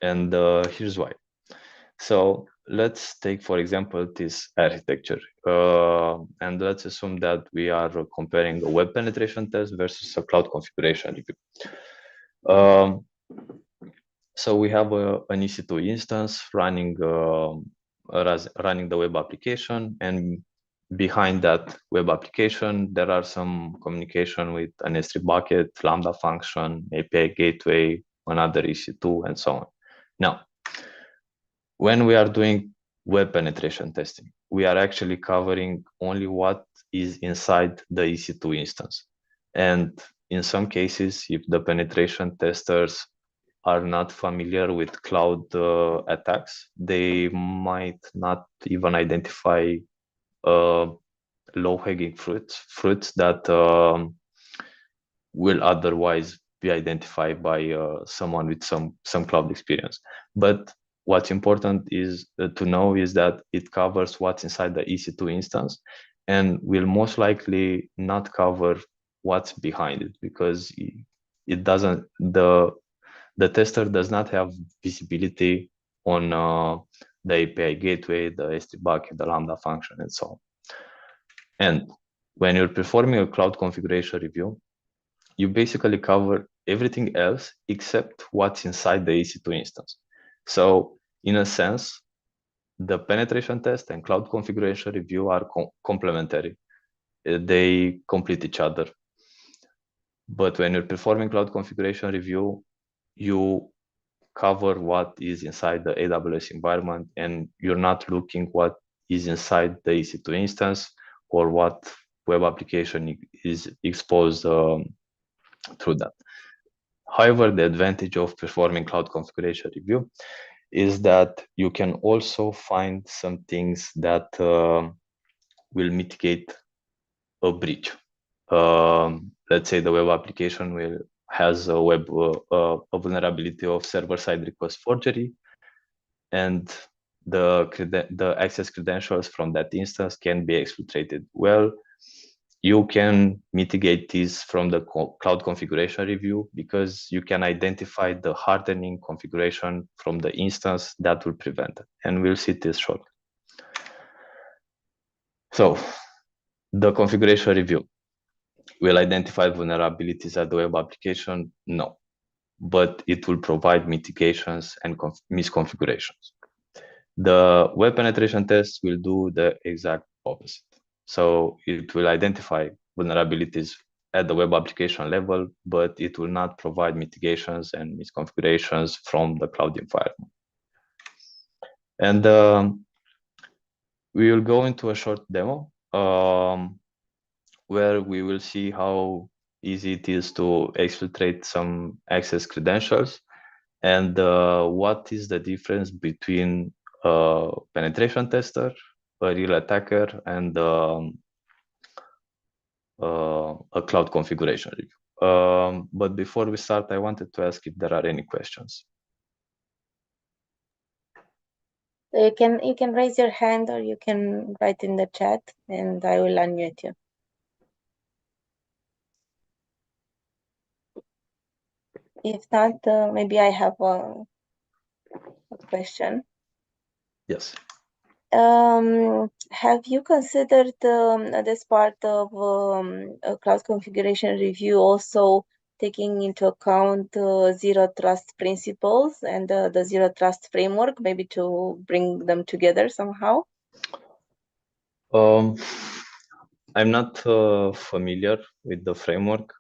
and here's why. So let's take, for example, this architecture, and let's assume that we are comparing a web penetration test versus a cloud configuration review. So we have an EC2 instance running the web application, and behind that web application, there are some communication with an S3 bucket, Lambda function, API gateway, another EC2, and so on. Now, when we are doing web penetration testing, we are actually covering only what is inside the EC2 instance. And in some cases, if the penetration testers are not familiar with cloud attacks, they might not even identify low-hanging fruits that will otherwise be identified by someone with some cloud experience. But what's important is to know is that it covers what's inside the EC2 instance, and will most likely not cover what's behind it, because it doesn't the tester does not have visibility on the API gateway, the S3 bucket, the Lambda function, and so on. And when you're performing a cloud configuration review, you basically cover everything else except what's inside the EC2 instance. So in a sense, the penetration test and cloud configuration review are complementary. They complete each other. But when you're performing cloud configuration review, you cover what is inside the AWS environment, and you're not looking what is inside the EC2 instance or what web application is exposed through that. However, the advantage of performing cloud configuration review is that you can also find some things that will mitigate a breach. Let's say the web application has a vulnerability of server-side request forgery, and the access credentials from that instance can be exfiltrated. Well, you can mitigate this from the cloud configuration review, because you can identify the hardening configuration from the instance that will prevent it. And we'll see this shortly. So the configuration review will identify vulnerabilities at the web application? No, but it will provide mitigations and misconfigurations. The web penetration test will do the exact opposite. So it will identify vulnerabilities at the web application level, but it will not provide mitigations and misconfigurations from the cloud environment. And we will go into a short demo where we will see how easy it is to exfiltrate some access credentials, and what is the difference between a penetration tester, a real attacker, and a cloud configuration review. But before we start, I wanted to ask if there are any questions. You can raise your hand, or you can write in the chat, and I will unmute you. If not, maybe I have a question. Yes. Have you considered this part of a cloud configuration review also taking into account zero trust principles and the zero trust framework, maybe to bring them together somehow? I'm not familiar with the framework.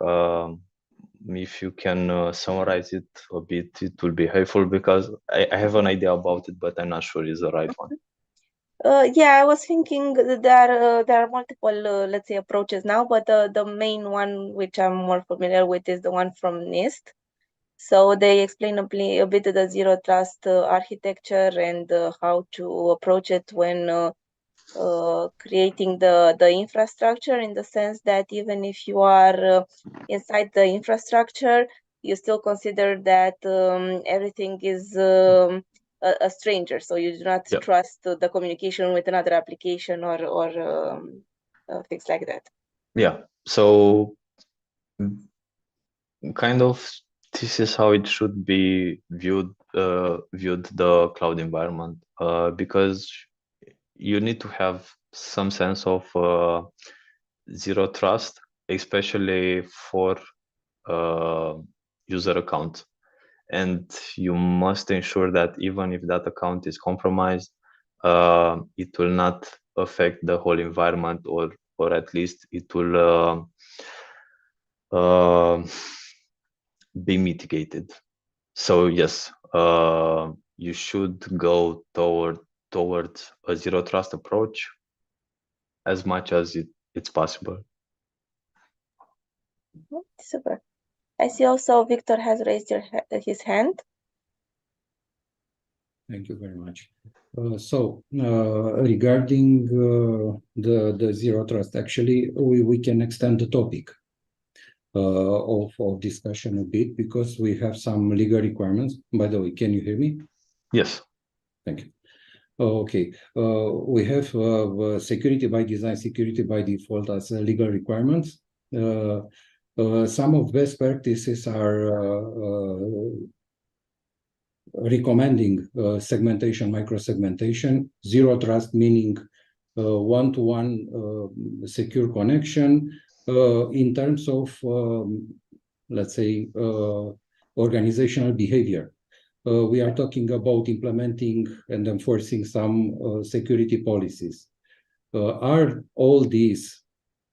If you can summarize it a bit, it will be helpful, because I have an idea about it, but I'm not sure it's the right one. Yeah, I was thinking that there are multiple, let's say, approaches now, but the main one which I'm more familiar with is the one from NIST. So they explain a bit the zero trust architecture and how to approach it when creating the infrastructure, in the sense that even if you are inside the infrastructure, you still consider that everything is a stranger, so you do not Yeah, trust the communication with another application or things like that. yeah. So kind of this is how it should be viewed the cloud environment, because you need to have some sense of zero trust, especially for uh, user accounts. And you must ensure that even if that account is compromised, it will not affect the whole environment, or at least it will be mitigated. So yes, you should go towards a zero trust approach as much as it's possible. Super. I see also Victor has raised his hand. Thank you very much. Regarding the zero trust, actually, we can extend the topic of discussion a bit, because we have some legal requirements. By the way, can you hear me? Yes. Thank you. Okay. We have security by design, security by default as legal requirements. Some of best practices are recommending segmentation, micro-segmentation, zero trust, meaning one-to-one secure connection in terms of, let's say, organizational behavior. We are talking about implementing and enforcing some security policies. Are all these,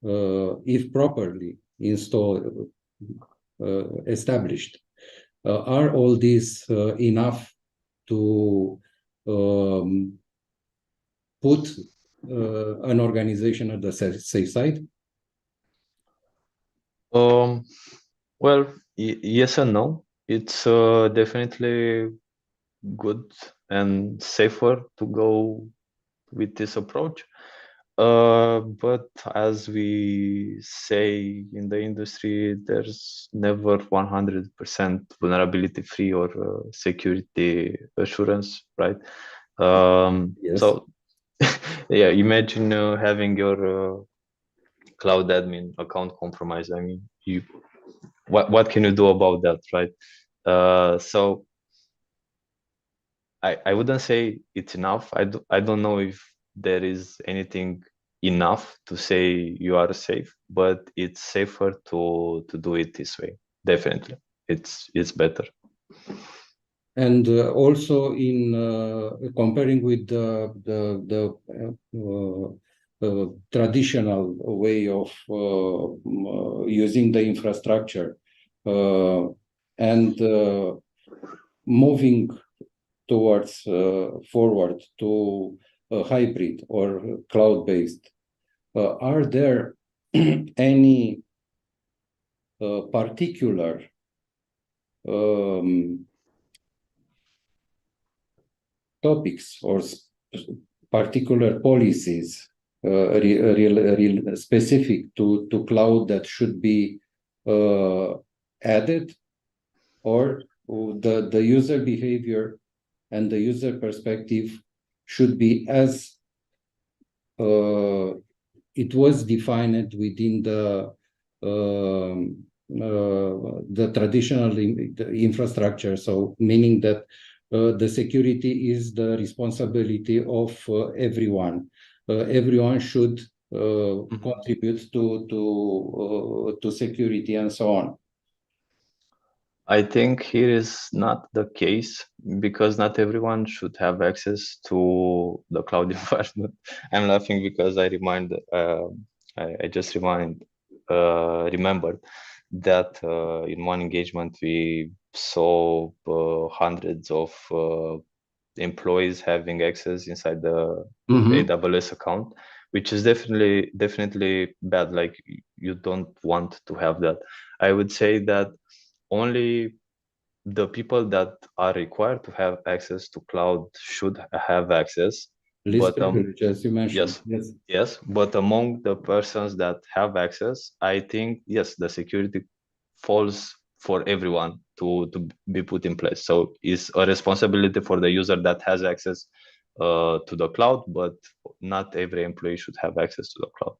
if properly installed, established, are all these enough to put an organization at the safe side? Well, yes and no. It's definitely good and safer to go with this approach. But as we say in the industry, there's never 100% vulnerability free or security assurance, right? Yes. So, yeah, imagine having your cloud admin account compromised. I mean, what can you do about that, right? So I wouldn't say it's enough. I don't know if there is anything enough to say you are safe, but it's safer to do it this way. Definitely, it's better. And also in comparing with the traditional way of using the infrastructure and moving towards forward to a hybrid or cloud-based, are there any particular topics or particular policies real specific to cloud that should be added, or the user behavior and the user perspective should be as it was defined within the traditional the infrastructure. So meaning that the security is the responsibility of everyone. Everyone should contribute to security and so on. I think here is not the case because not everyone should have access to the cloud environment. I'm laughing because I just remembered that in one engagement we saw hundreds of employees having access inside the AWS account, which is definitely bad. Like, you don't want to have that. I would say that only the people that are required to have access to cloud should have access. Least privilege, as you mentioned. Yes, but among the persons that have access, I think, yes, the security falls for everyone to be put in place. So it's a responsibility for the user that has access to the cloud, but not every employee should have access to the cloud.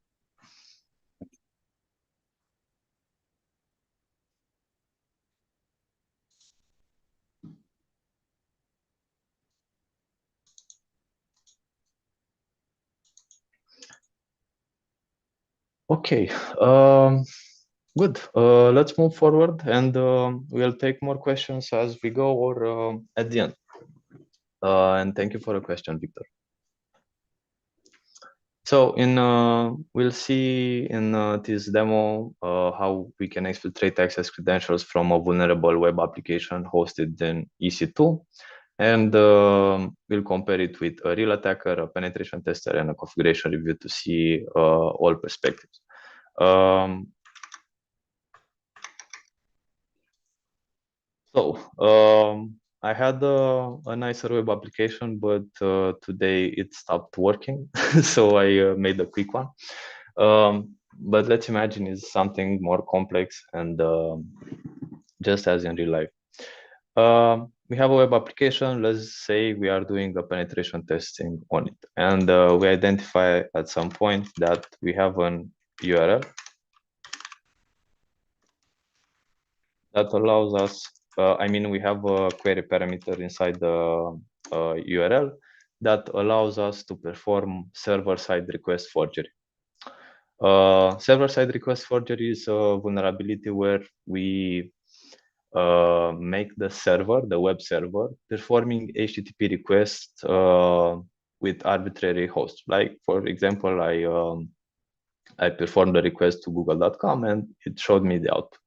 Okay, good. Let's move forward, and we'll take more questions as we go, or at the end. And thank you for the question, Victor. So we'll see in this demo how we can exfiltrate access credentials from a vulnerable web application hosted in EC2. And we'll compare it with a real attacker, a penetration tester, and a configuration review to see all perspectives. I had a nicer web application, but today it stopped working. So I made a quick one. But let's imagine it's something more complex and just as in real life. We have a web application. Let's say we are doing a penetration testing on it. And we identify at some point that we have an URL that allows us, we have a query parameter inside the URL that allows us to perform server-side request forgery. Server-side request forgery is a vulnerability where we make the server, the web server, performing HTTP requests with arbitrary hosts. Like, for example, I performed a request to google.com and it showed me the output.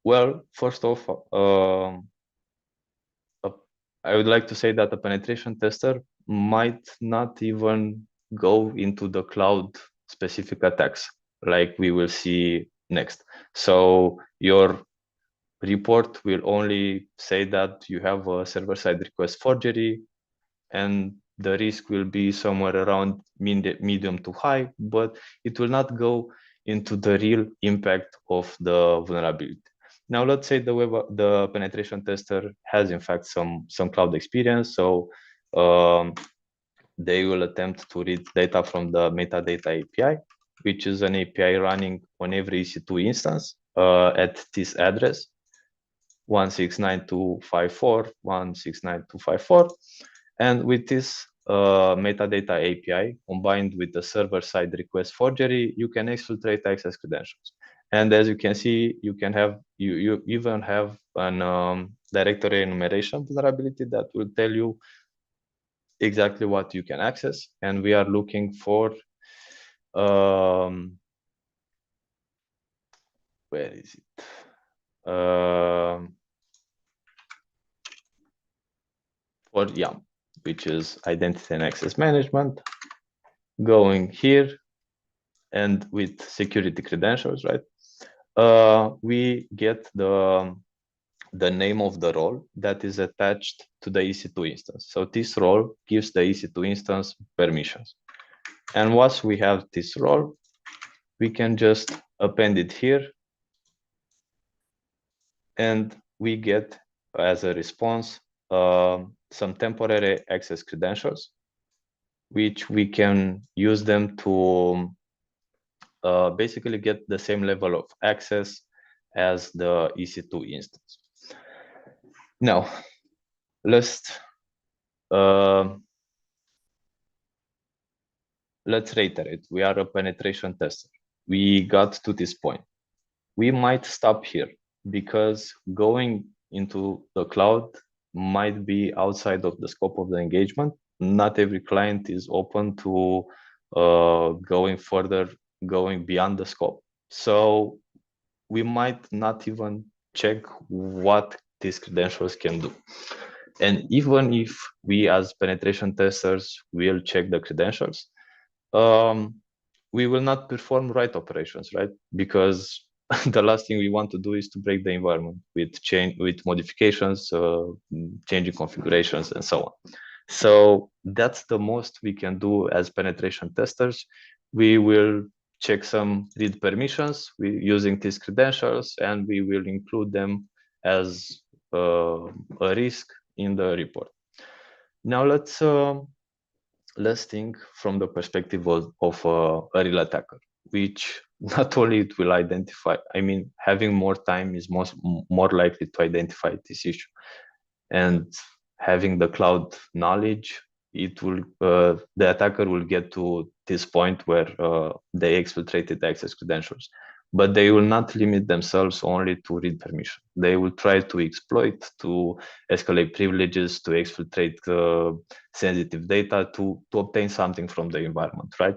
Well, first off, I would like to say that a penetration tester might not even go into the cloud specific attacks like we will see next. So your report will only say that you have a server-side request forgery, and the risk will be somewhere around medium to high, but it will not go into the real impact of the vulnerability. Now, let's say the penetration tester has in fact some cloud experience, so they will attempt to read data from the metadata API, which is an API running on every EC2 instance at this address, 169.254, 169.254. And with this metadata API combined with the server-side request forgery, you can exfiltrate access credentials. And as you can see, you even have an directory enumeration vulnerability that will tell you exactly what you can access. And we are looking for where is it? For YAM, which is identity and access management. Going here and with security credentials, right? We get the name of the role that is attached to the EC2 instance. So this role gives the EC2 instance permissions. And once we have this role, we can just append it here. And we get, as a response, some temporary access credentials, which we can use them to basically get the same level of access as the EC2 instance. Now, let's reiterate. We are a penetration tester. We got to this point. We might stop here because going into the cloud might be outside of the scope of the engagement. Not every client is open to going further, going beyond the scope. So we might not even check what these credentials can do. And even if we as penetration testers will check the credentials, we will not perform write operations, right? Because the last thing we want to do is to break the environment with modifications, changing configurations, and so on. So that's the most we can do as penetration testers. We will check some read permissions using these credentials, and we will include them as a risk in the report. Now let's think from the perspective of a real attacker, which not only it will identify, I mean, having more time is more likely to identify this issue, and having the cloud knowledge, it will the attacker will get to this point where they exfiltrated access credentials, but they will not limit themselves only to read permission. They will try to exploit, to escalate privileges, to exfiltrate sensitive data to obtain something from the environment, right?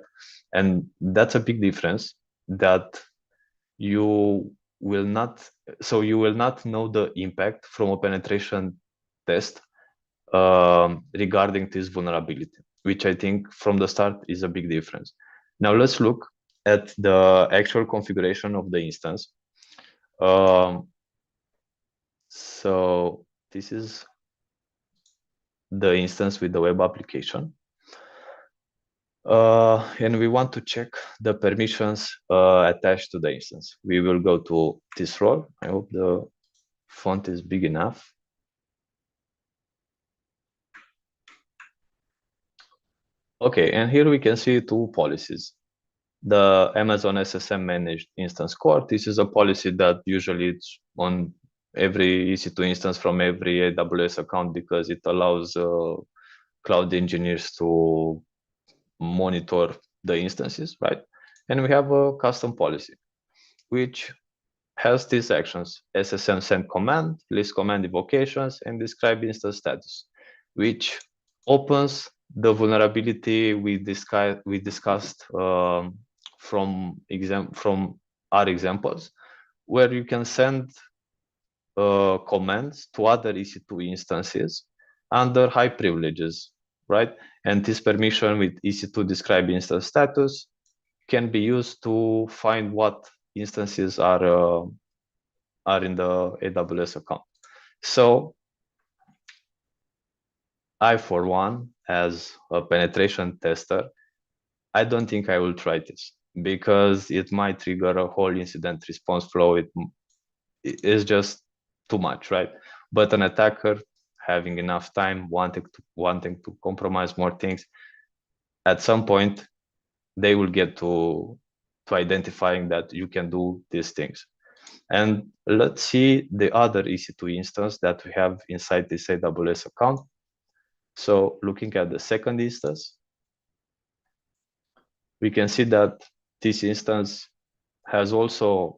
And that's a big difference that you will not, so you will not know the impact from a penetration test regarding this vulnerability, which I think from the start is a big difference. Now let's look at the actual configuration of the instance. So this is the instance with the web application. And we want to check the permissions attached to the instance. We will go to this role. I hope the font is big enough. Okay, and here we can see two policies. The Amazon SSM managed instance core. This is a policy that usually it's on every EC2 instance from every AWS account because it allows cloud engineers to monitor the instances, right? And we have a custom policy, which has these actions: SSM send command, list command invocations, and describe instance status, which opens the vulnerability we discussed from our examples, where you can send commands to other EC2 instances under high privileges, right? And this permission with EC2 describe instance status can be used to find what instances are in the AWS account. So I, for one, as a penetration tester, I don't think I will try this because it might trigger a whole incident response flow. It is just too much, right? But an attacker having enough time, wanting to compromise more things, at some point they will get to identifying that you can do these things. And let's see the other EC2 instance that we have inside this AWS account. So looking at the second instance, we can see that this instance has also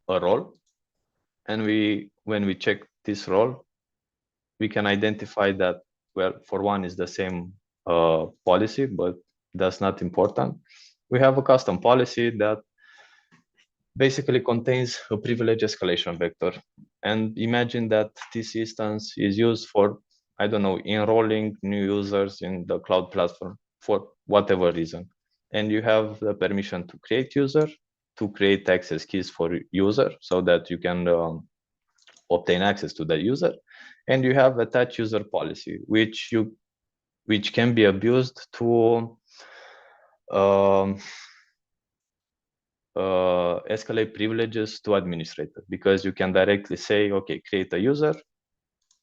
a role. And when we check this role, we can identify that, well, for one is the same policy, but that's not important. We have a custom policy that basically contains a privilege escalation vector. And imagine that this instance is used for, I don't know, enrolling new users in the cloud platform for whatever reason. And you have the permission to create user, to create access keys for user so that you can obtain access to the user. And you have attach user policy, which can be abused to escalate privileges to administrator, because you can directly say, okay, create a user,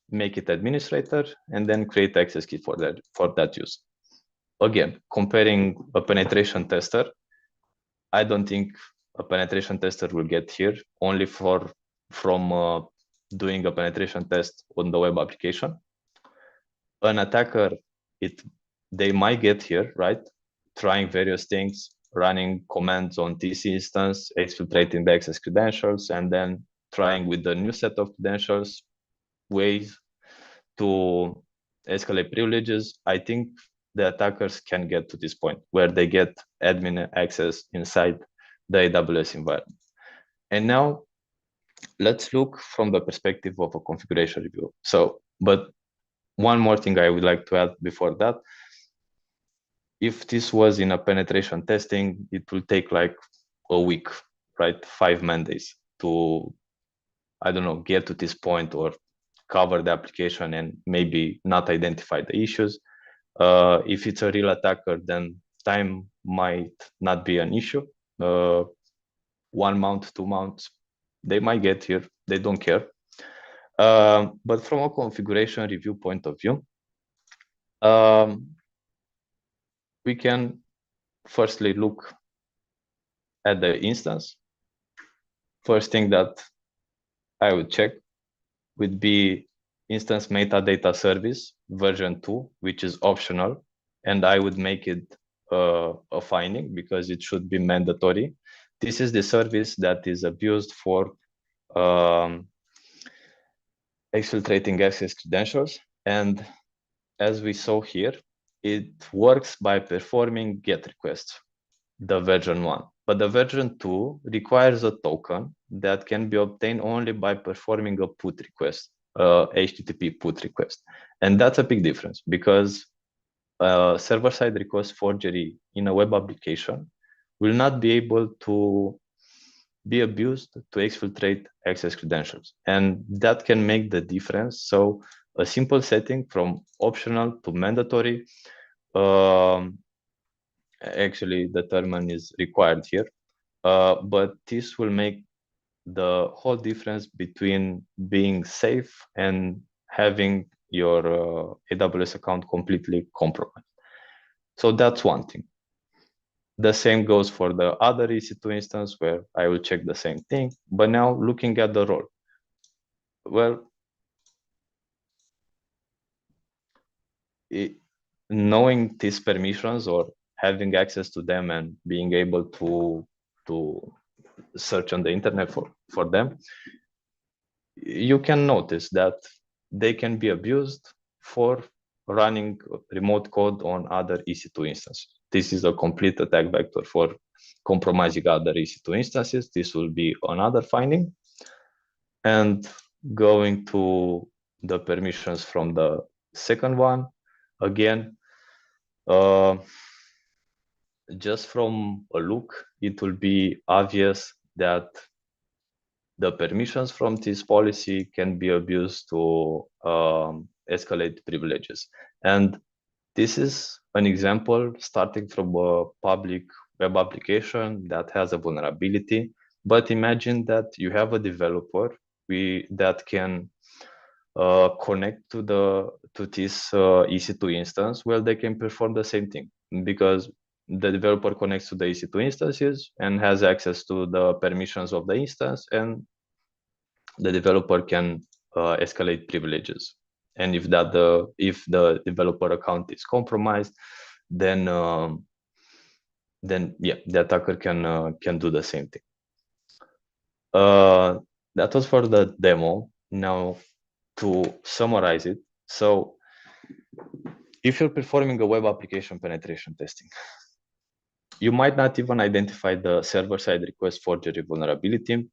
make it administrator, and then create access key for that user. Again, comparing a penetration tester, I don't think a penetration tester will get here only from doing a penetration test on the web application. An attacker, they might get here, right? Trying various things, running commands on this instance, exfiltrating the access credentials, and then trying with the new set of credentials ways to escalate privileges. I think the attackers can get to this point where they get admin access inside the AWS environment. And now let's look from the perspective of a configuration review. So, but one more thing I would like to add before that. If this was in a penetration testing, it will take like a week, right? 5 man-days to, I don't know, get to this point or cover the application and maybe not identify the issues. If it's a real attacker, then time might not be an issue. 1 month, 2 months, they might get here. They don't care. But from a configuration review point of view, we can firstly look at the instance. First thing that I would check would be instance metadata service version 2, which is optional, and I would make it a finding because it should be mandatory. This is the service that is abused for exfiltrating access credentials, and as we saw here, it works by performing GET requests, the version 1. But the version 2 requires a token that can be obtained only by performing a put request, HTTP put request. And that's a big difference because server-side request forgery in a web application will not be able to be abused to exfiltrate access credentials. And that can make the difference. So a simple setting from optional to mandatory, actually the term is required here, but this will make the whole difference between being safe and having your AWS account completely compromised. So that's one thing. The same goes for the other EC2 instance where I will check the same thing, but now looking at the role. Well, knowing these permissions or having access to them and being able to search on the internet for them, you can notice that they can be abused for running remote code on other EC2 instances. This is a complete attack vector for compromising other EC2 instances. This will be another finding. And going to the permissions from the second one, again, just from a look, it will be obvious that the permissions from this policy can be abused to escalate privileges. And this is an example starting from a public web application that has a vulnerability. But imagine that you have a developer that can connect to this EC2 instance. Well, they can perform the same thing because the developer connects to the EC2 instances and has access to the permissions of the instance, and the developer can escalate privileges. And if the developer account is compromised, then yeah, the attacker can do the same thing. That was for the demo. Now to summarize it, so if you're performing a web application penetration testing, you might not even identify the server-side request forgery vulnerability.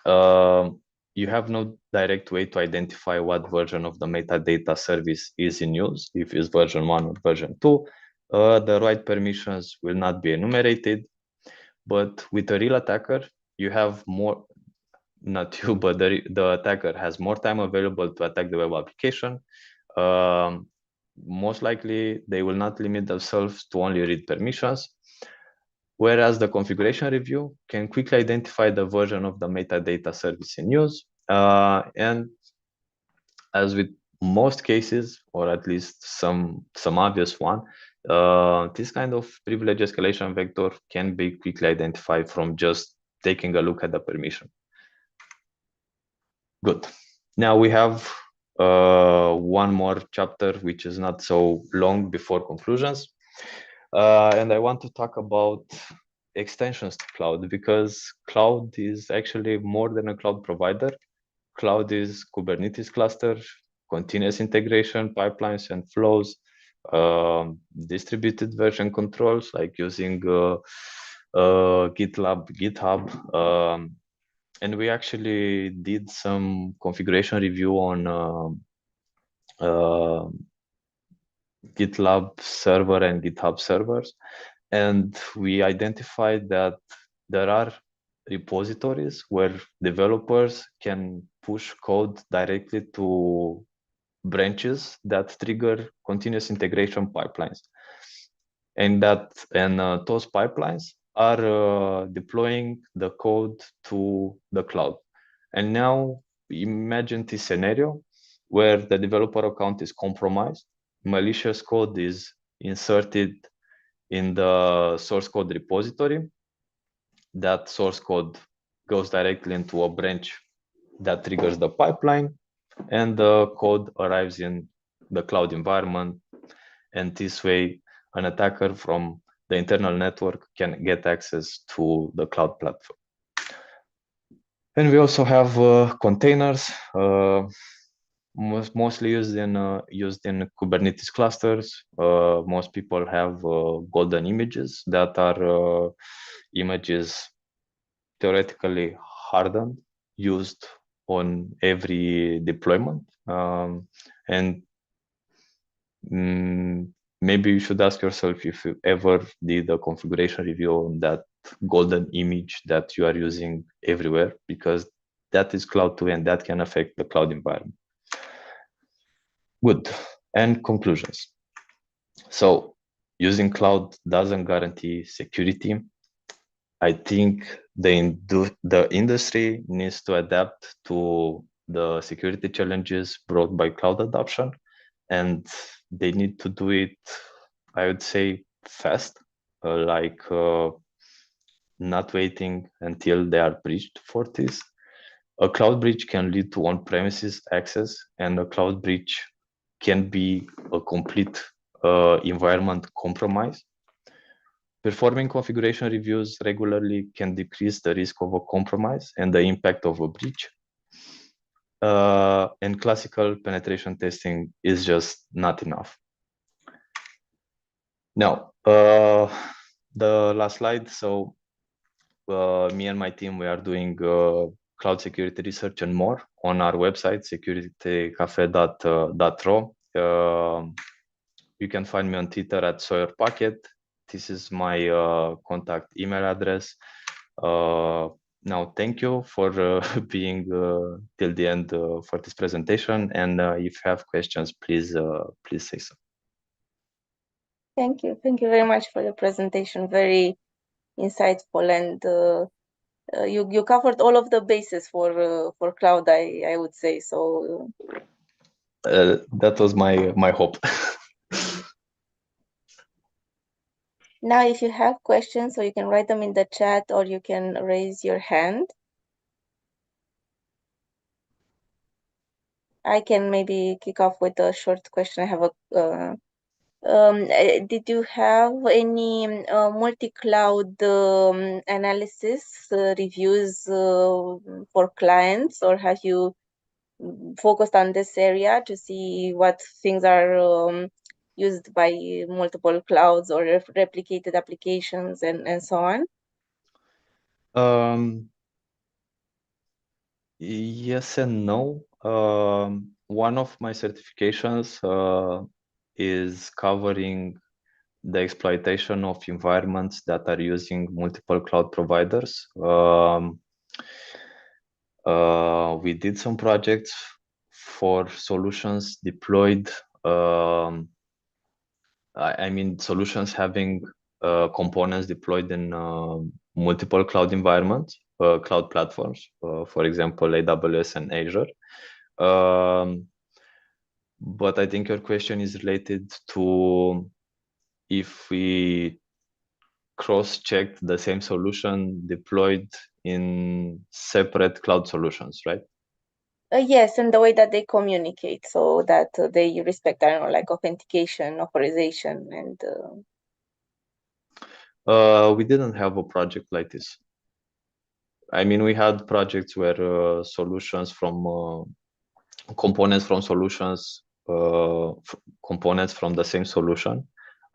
You have no direct way to identify what version of the metadata service is in use, if it's version 1 or version 2. The right permissions will not be enumerated, but with a real attacker, you have more, not you, but the attacker has more time available to attack the web application. Most likely, they will not limit themselves to only read permissions, whereas the configuration review can quickly identify the version of the metadata service in use. And as with most cases, or at least some obvious one, this kind of privilege escalation vector can be quickly identified from just taking a look at the permission. Good. Now we have one more chapter, which is not so long before conclusions. And I want to talk about extensions to cloud, because cloud is actually more than a cloud provider. Cloud is Kubernetes cluster, continuous integration, pipelines and flows, distributed version controls like using GitLab, GitHub, and we actually did some configuration review on GitLab server and GitHub servers, and we identified that there are repositories where developers can push code directly to branches that trigger continuous integration pipelines, and those pipelines are deploying the code to the cloud. And now imagine this scenario where the developer account is compromised, malicious code is inserted in the source code repository. That source code goes directly into a branch that triggers the pipeline, and the code arrives in the cloud environment. And this way, an attacker from the internal network can get access to the cloud platform. And we also have containers, mostly used in Kubernetes clusters. Most people have golden images that are images theoretically hardened, used on every deployment. And maybe you should ask yourself if you ever did a configuration review on that golden image that you are using everywhere, because that is cloud too, and that can affect the cloud environment. Good. And conclusions. So using cloud doesn't guarantee security. I think the industry needs to adapt to the security challenges brought by cloud adoption, and they need to do it, I would say, fast, not waiting until they are breached for this. A cloud breach can lead to on-premises access, and a cloud breach can be a complete environment compromise. Performing configuration reviews regularly can decrease the risk of a compromise and the impact of a breach. And classical penetration testing is just not enough. Now, the last slide. So me and my team, we are doing cloud security research and more on our website, securitycafe.ro. You can find me on Twitter at SawyerPacket. This is my contact email address. Now, thank you for being till the end for this presentation. And if you have questions, please say so. Thank you. Thank you very much for your presentation. Very insightful, and you covered all of the bases for cloud. I would say so. That was my hope. Now, if you have questions, so you can write them in the chat or you can raise your hand. I can maybe kick off with a short question. I have a. Did you have any multi-cloud analysis reviews for clients, or have you focused on this area to see what things are used by multiple clouds or replicated applications and so on? Yes and no. One of my certifications is covering the exploitation of environments that are using multiple cloud providers. We did some projects for solutions deployed. I mean, solutions having components deployed in multiple cloud environments, cloud platforms, for example, AWS and Azure. But I think your question is related to if we cross-checked the same solution deployed in separate cloud solutions, right? Yes, and the way that they communicate, so that they respect, I don't know, like authentication, authorization, and. We didn't have a project like this. I mean, we had projects where solutions from components from solutions, components from the same solution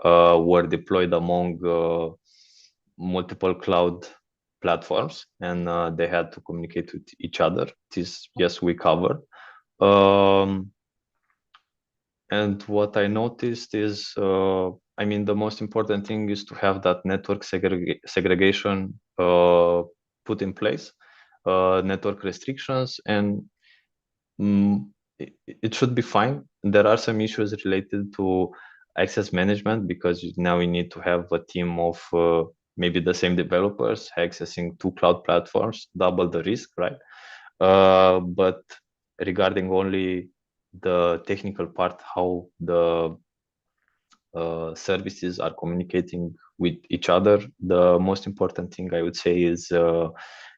were deployed among multiple cloud platforms, and they had to communicate with each other. This, yes, we covered. And what I noticed is, I mean, the most important thing is to have that network segregation put in place, network restrictions, and it should be fine. There are some issues related to access management, because now we need to have a team of maybe the same developers accessing two cloud platforms, double the risk, right? But regarding only the technical part, how the services are communicating with each other, the most important thing I would say is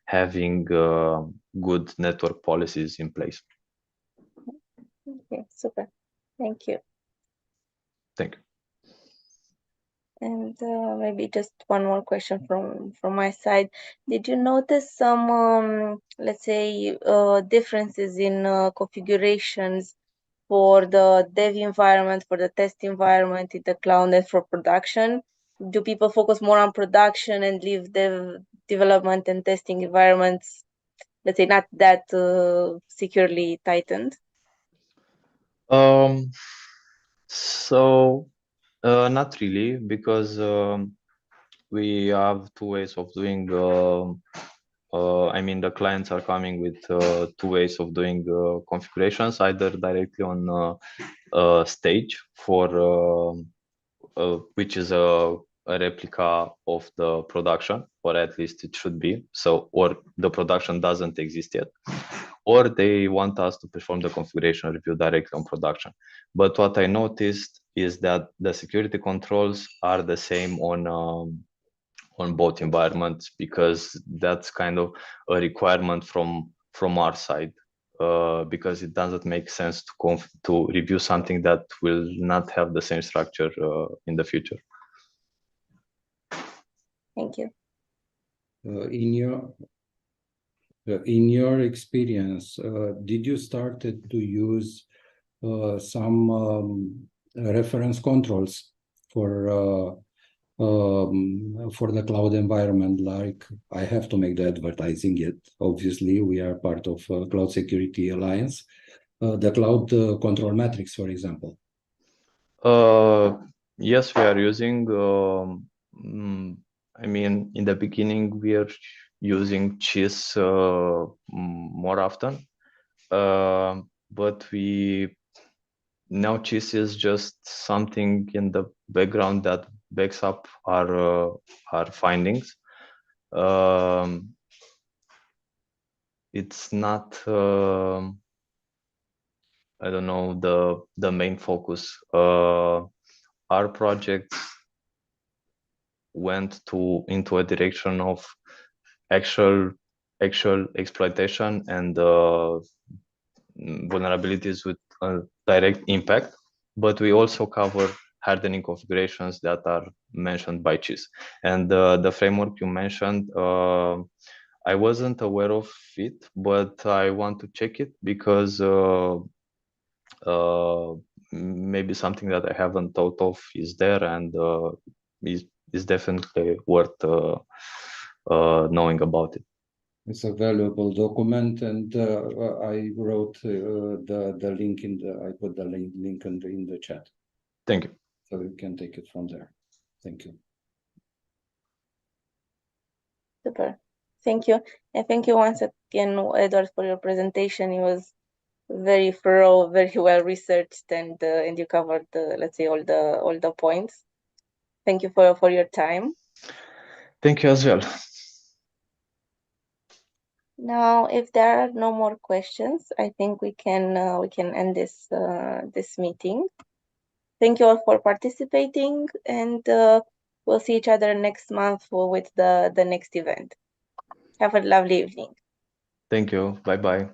having good network policies in place. Okay, super. Thank you. Thank you. And maybe just one more question from my side. Did you notice some, let's say, differences in configurations for the dev environment, for the test environment in the cloud, and for production? Do people focus more on production and leave dev development and testing environments, let's say, not that securely tightened? So not really, because we have two ways of doing. I mean, the clients are coming with two ways of doing configurations, either directly on stage for which is a replica of the production, or at least it should be. So, or the production doesn't exist yet, or they want us to perform the configuration review directly on production. But what I noticed is that the security controls are the same on both environments, because that's kind of a requirement from our side, because it doesn't make sense to review something that will not have the same structure in the future. Thank you. In your experience, did you started to use some reference controls for the cloud environment? Like, I have to make the advertising yet. Obviously, we are part of Cloud Security Alliance. The cloud control matrix, for example. Yes, we are using. I mean, in the beginning, we are using CIS more often, but now CIS is just something in the background that backs up our findings. It's not. I don't know, the main focus. Our projects went into a direction of actual exploitation and vulnerabilities with a direct impact, but we also cover hardening configurations that are mentioned by CIS. And the framework you mentioned, I wasn't aware of it, but I want to check it, because maybe something that I haven't thought of is there, and is definitely worth knowing about it. It's a valuable document, and I wrote the link I put the link in the chat. Thank you. So you can take it from there. Thank you. Super. Thank you. And thank you once again, Edward, for your presentation. It was very thorough, very well researched, and you covered let's say all the points. Thank you for your time. Thank you as well. Now, if there are no more questions, I think we can end this meeting. Thank you all for participating, and we'll see each other next month with the next event. Have a lovely evening. Thank you. Bye bye.